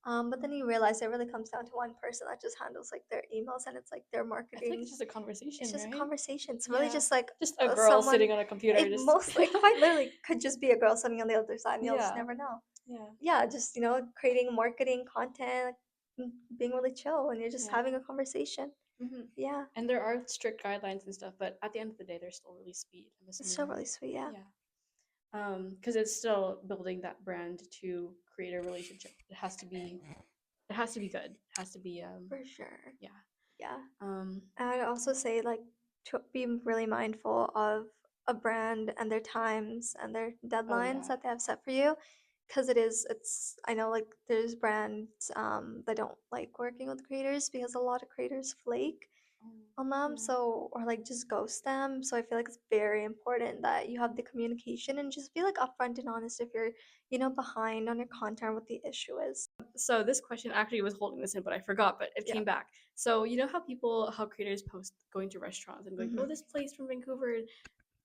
But then you realize it really comes down to one person that just handles like their emails and it's like their I feel like marketing. it's just a It's conversation, just a right? conversation. It's really Yeah. just like Just a girl someone. sitting on a computer, It just most it quite literally could just be a girl sitting on the other side, and you'll just yeah, never know. yeah, Yeah, just creating marketing content, being really chill, and you're just yeah. having a conversation. Hmm. Yeah, And there are strict guidelines and stuff, but at the end of the day, they're still really sweet. I'm it's assuming, still really right? sweet. Yeah, Yeah. Because it's still building that brand to create a relationship. It has to be good. It has to be for sure. yeah. Yeah. Um, I'd also say like to be really mindful of a brand and their times and their oh deadlines yeah. that they have set for you, because it's I know like there's brands that don't like working with creators because a lot of creators flake Oh, on them, yeah. so or like just ghost them. So I feel like it's very important that you have the communication and just be like upfront and honest if you're behind on your content, what the issue is. So this question actually was holding this in, but I forgot, but it Yeah. came back. So how creators post going to restaurants and going, oh, Hmm. this place from Vancouver,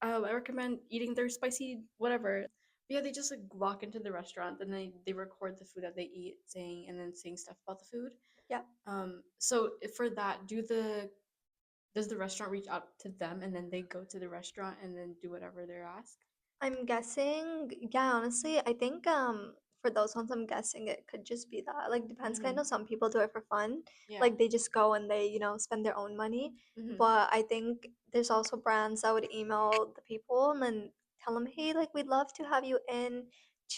I recommend eating their spicy whatever. But yeah, they just like walk into the restaurant and they record the food that they eat, saying stuff about the food. Yeah. So for that, does the restaurant reach out to them and then they go to the restaurant and then do whatever they're asked? I'm guessing, yeah, honestly, I think for those ones I'm guessing it could just be that. Like depends, 'cause I Mm-hmm. know some people do it for fun. Yeah. Like they just go and they, spend their own money. Mm-hmm. But I think there's also brands that would email the people and then tell them, "Hey, like we'd love to have you in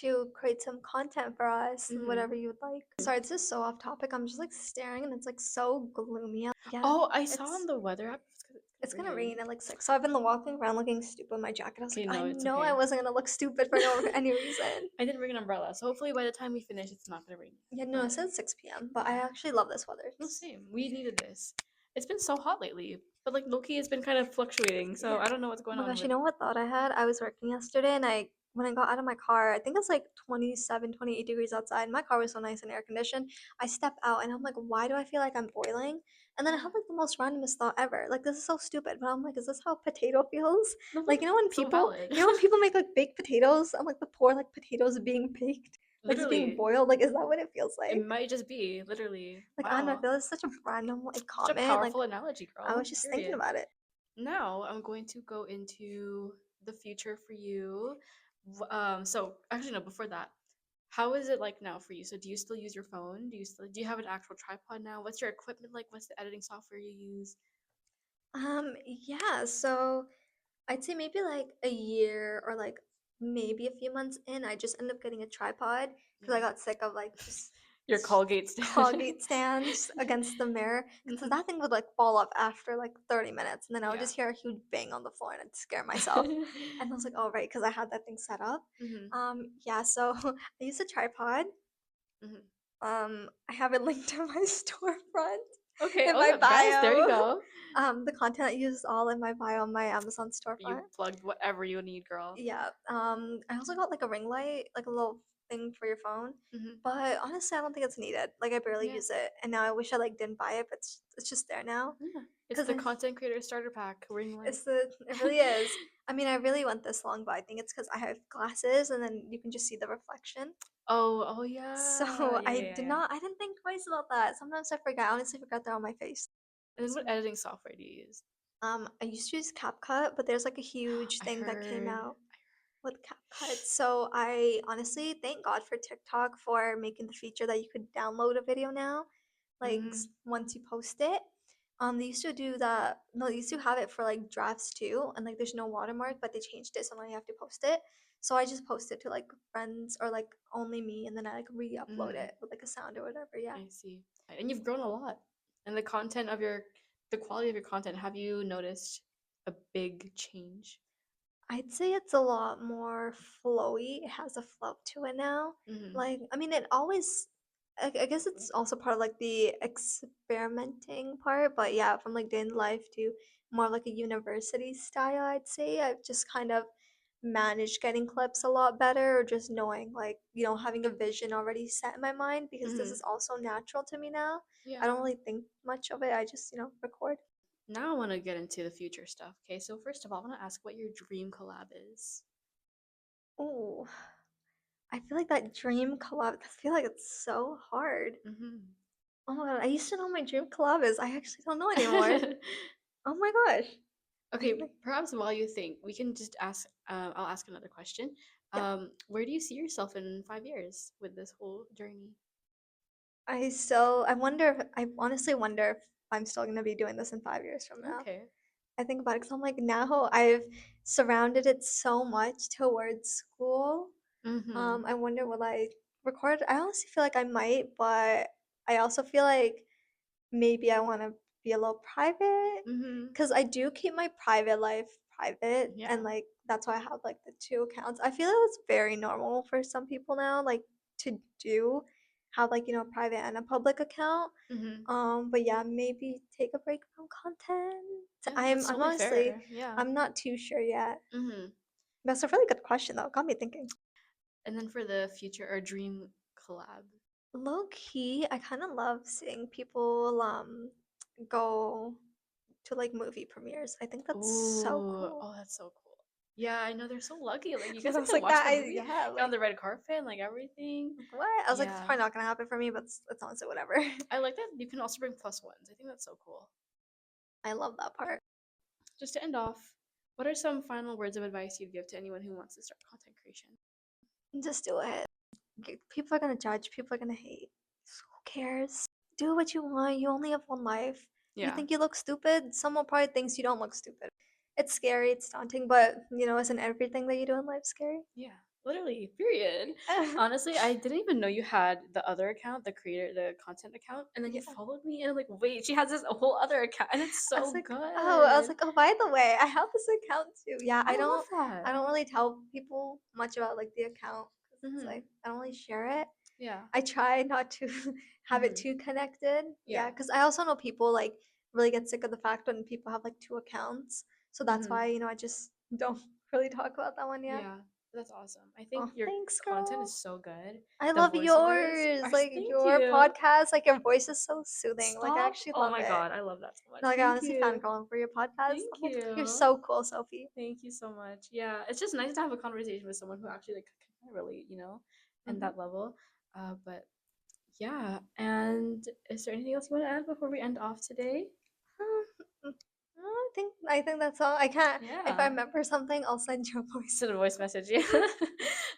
to create some content for us and Mm-hmm. whatever you would like." Sorry, this is so off topic. I'm just like staring and it's like so gloomy out. Yeah, Oh, I saw on it's the weather app it's it's gonna gonna rain. rain at like 6. So I've been walking around looking stupid in my jacket. I was Okay, like, I no, it's know I okay. wasn't gonna look stupid for no any reason. I didn't bring an umbrella, so hopefully by the time we finish, it's not gonna rain Yeah, yet. no, it But said 6 p.m., but yeah, I actually love this weather. no, same. We needed this. It's been so hot lately, but like Loki has been kind of fluctuating, so Yeah. I don't know what's Oh going my on gosh, you with. know what thought I had? I was working yesterday and when I got out of my car, I think it's like 27, 28 degrees outside. My car was so nice and air conditioned. I step out and I'm like, why do I feel like I'm boiling? And then I Yeah, had like the most randomest thought ever. Like this is so stupid, but I'm like, is this how a potato feels? no, Like so valid. when people make like baked potatoes and like the poor like potatoes being baked, like it's being Literally, boiled. Like is that what it feels it like? might just be literally. Like I don't know, I Wow, feel it's such a random like such a comment. Like powerful analogy, I girl. was just thinking Period. about it. Now I'm going to go into the future for you. So actually no, before that, how is it like now for you? So do you still use your phone? Do you have an actual tripod now? What's your equipment like? What's the editing software you use? Yeah, so I'd say maybe like a year or like maybe a few months in, I just ended up getting a tripod because I Yeah. got sick of like just Your Colgate stand. Colgate stands against the mirror because Hmm. that thing would like fall off after like 30 minutes and then I would Yeah. just hear a huge bang on the floor and I'd scare myself. And I was like, oh, right, because I had that thing set up. Hmm. Yeah, so I use a tripod. Hmm. I have it linked to my storefront Okay. in Oh my yeah, guys, there you bio. go. The content I use is all in my bio on my Amazon You storefront. plugged whatever you need, girl. Yeah. I also got like a ring light, like a little thing for your phone. Hmm. But honestly, I don't think it's needed. Like I barely Yeah. use it, and now I wish I like didn't buy it, but it's just there now. Yeah. It's Cause the content creator starter pack ring light. it really is. I mean, I really went this long, but I think it's because I have glasses, and then you can just see the reflection. Oh So yeah. Yeah, yeah, yeah, yeah. I didn't think twice about that. Sometimes I forget. I honestly forgot they're on my face. And then So what editing software do you use? I used to use CapCut, but there's like a huge I thing that came heard. out with CapCut. So I honestly thank God for TikTok for making the feature that you could download a video now, like Mm, once you post it. They used to do that. No, they used to have it for like drafts too, and like there's no watermark, but they changed it, so now you have to post it. So I just post it to like friends or like only me, and then I like re-upload mm, it with like a sound or whatever. Yeah. I see. And you've grown a lot. And the quality of your content, have you noticed a big change? I'd say it's a lot more flowy. It has a flow to it now. Mm-hmm. Like, I mean, it always, I guess it's also part of like the experimenting part, but yeah, from like day in life to more like a university style, I'd say I've just kind of managed getting clips a lot better, or just knowing like, having a vision already set in my mind because this Mm-hmm. is also natural to me now. I Yeah. don't really think much of it. I just, record. Now I want to get into the future stuff. Okay, so first of all, I want to ask what your dream collab is. Ooh. I feel like that dream collab. I feel like it's so hard. Hmm. Oh my god, I used to know my dream collab is. I actually don't know anymore. Oh my gosh. I Okay, feel like perhaps while you think, we can just ask. I'll ask another question. yeah. Where do you see yourself in 5 years with this whole journey? I wonder if I honestly wonder if I'm still gonna be doing this in 5 years from now. Okay. I think about it because I'm like now I've surrounded it so much towards school. Mm-hmm. I wonder will I record? I honestly feel like I might, but I also feel like maybe I want to be a little private Mm-hmm. because I do keep my private life private, Yeah. and like that's why I have like the two accounts. I feel like that's very normal for some people now, like to do have like private and a public account. Mm-hmm. But yeah, maybe take a break from content. Yeah, I'm that's I'm totally honestly fair. Yeah. I'm not too sure yet. Mm-hmm. That's a really good question though. Got me thinking. And then for the future or dream collab. Low key, I kind of love seeing people go to like movie premieres. I think that's so Ooh, cool. oh, that's so cool. Yeah, I know they're so lucky. Like you When guys I get was to like watch that, the movie, yeah, get on like the red carpet, and like everything. what? I was like, that's Yeah, probably not gonna happen for me, but it's honestly whatever. I like that you can also bring plus ones. I think that's so cool. I love that part. Just to end off, what are some final words of advice you'd give to anyone who wants to start content creation? Just do it. People are gonna judge. People are gonna hate. Who cares? Do what you want. You only have one life. You Yeah, think you look stupid? Someone probably thinks you don't look stupid. It's scary. It's daunting, but isn't everything that you do in life scary? yeah, literally, period. Honestly, I didn't even know you had the other account, the creator, the content account, and then you Yeah. followed me, and I'm like, wait, she has this whole other account, and it's I was so like, oh, I was good. like, oh, by the way, I have this account too. Yeah, I love I that. don't really tell people much about like the account because it's Hmm. like I don't really share it. Yeah. I try not to have it Hmm. too connected. Yeah. Yeah, because I also know people like really get sick of the fact when people have like two accounts. So that's Hmm. why I just don't really talk about that one yet. Yeah. That's awesome. I Oh, think your thanks, content girl. is so good. I The love voiceovers yours. are Like thank your you. podcast, like your voice is so soothing. Like I Stop. actually Oh love my it. god, I love that so much. No, like I Thank honestly you. fangirling for your podcast. Thank Oh my god, you're you. so cool, Sophie. Thank you so much. Yeah, it's just nice to have a conversation with someone who actually like can relate, and Hmm. that level. But yeah, and is there anything else you want to add before we end off today? I think that's all. I can't. If I Yeah. remember something, I'll send you a voice. Send a voice message. Yeah.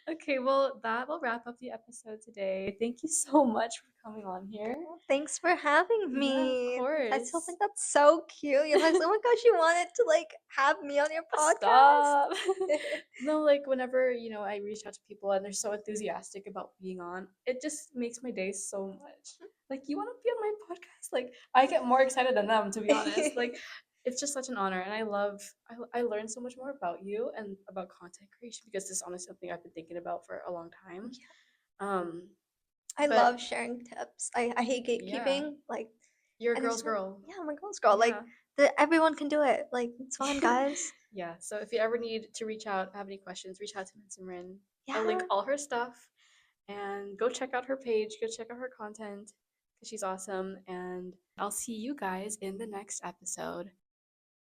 Okay, well, that will wrap up the episode today. Thank you so much for coming on here. Well, thanks for having Yeah, of me. I still course. think that's so cute. You're like, oh my gosh, you wanted to like have me on your Stop. podcast. No, like whenever, I reach out to people and they're so enthusiastic about being on, it just makes my day so much. Like, you want to be on my podcast? Like, I get more excited than them, to be honest. Like, it's just such an honor. And I learned so much more about you and about content creation because this is honestly something I've been thinking about for a long time. Yeah, Um, I but love sharing tips. I hate yeah, gatekeeping. Like, you're a and girl's it's like, girl. yeah, I'm a girl's girl. Like, Yeah. everyone can do it. Like, it's fine, guys. Yeah. So if you ever need to reach out, have any questions, reach out to Simran. I'll link Yeah. all her stuff and go check out her page, go check out her content because she's awesome. And I'll see you guys in the next episode.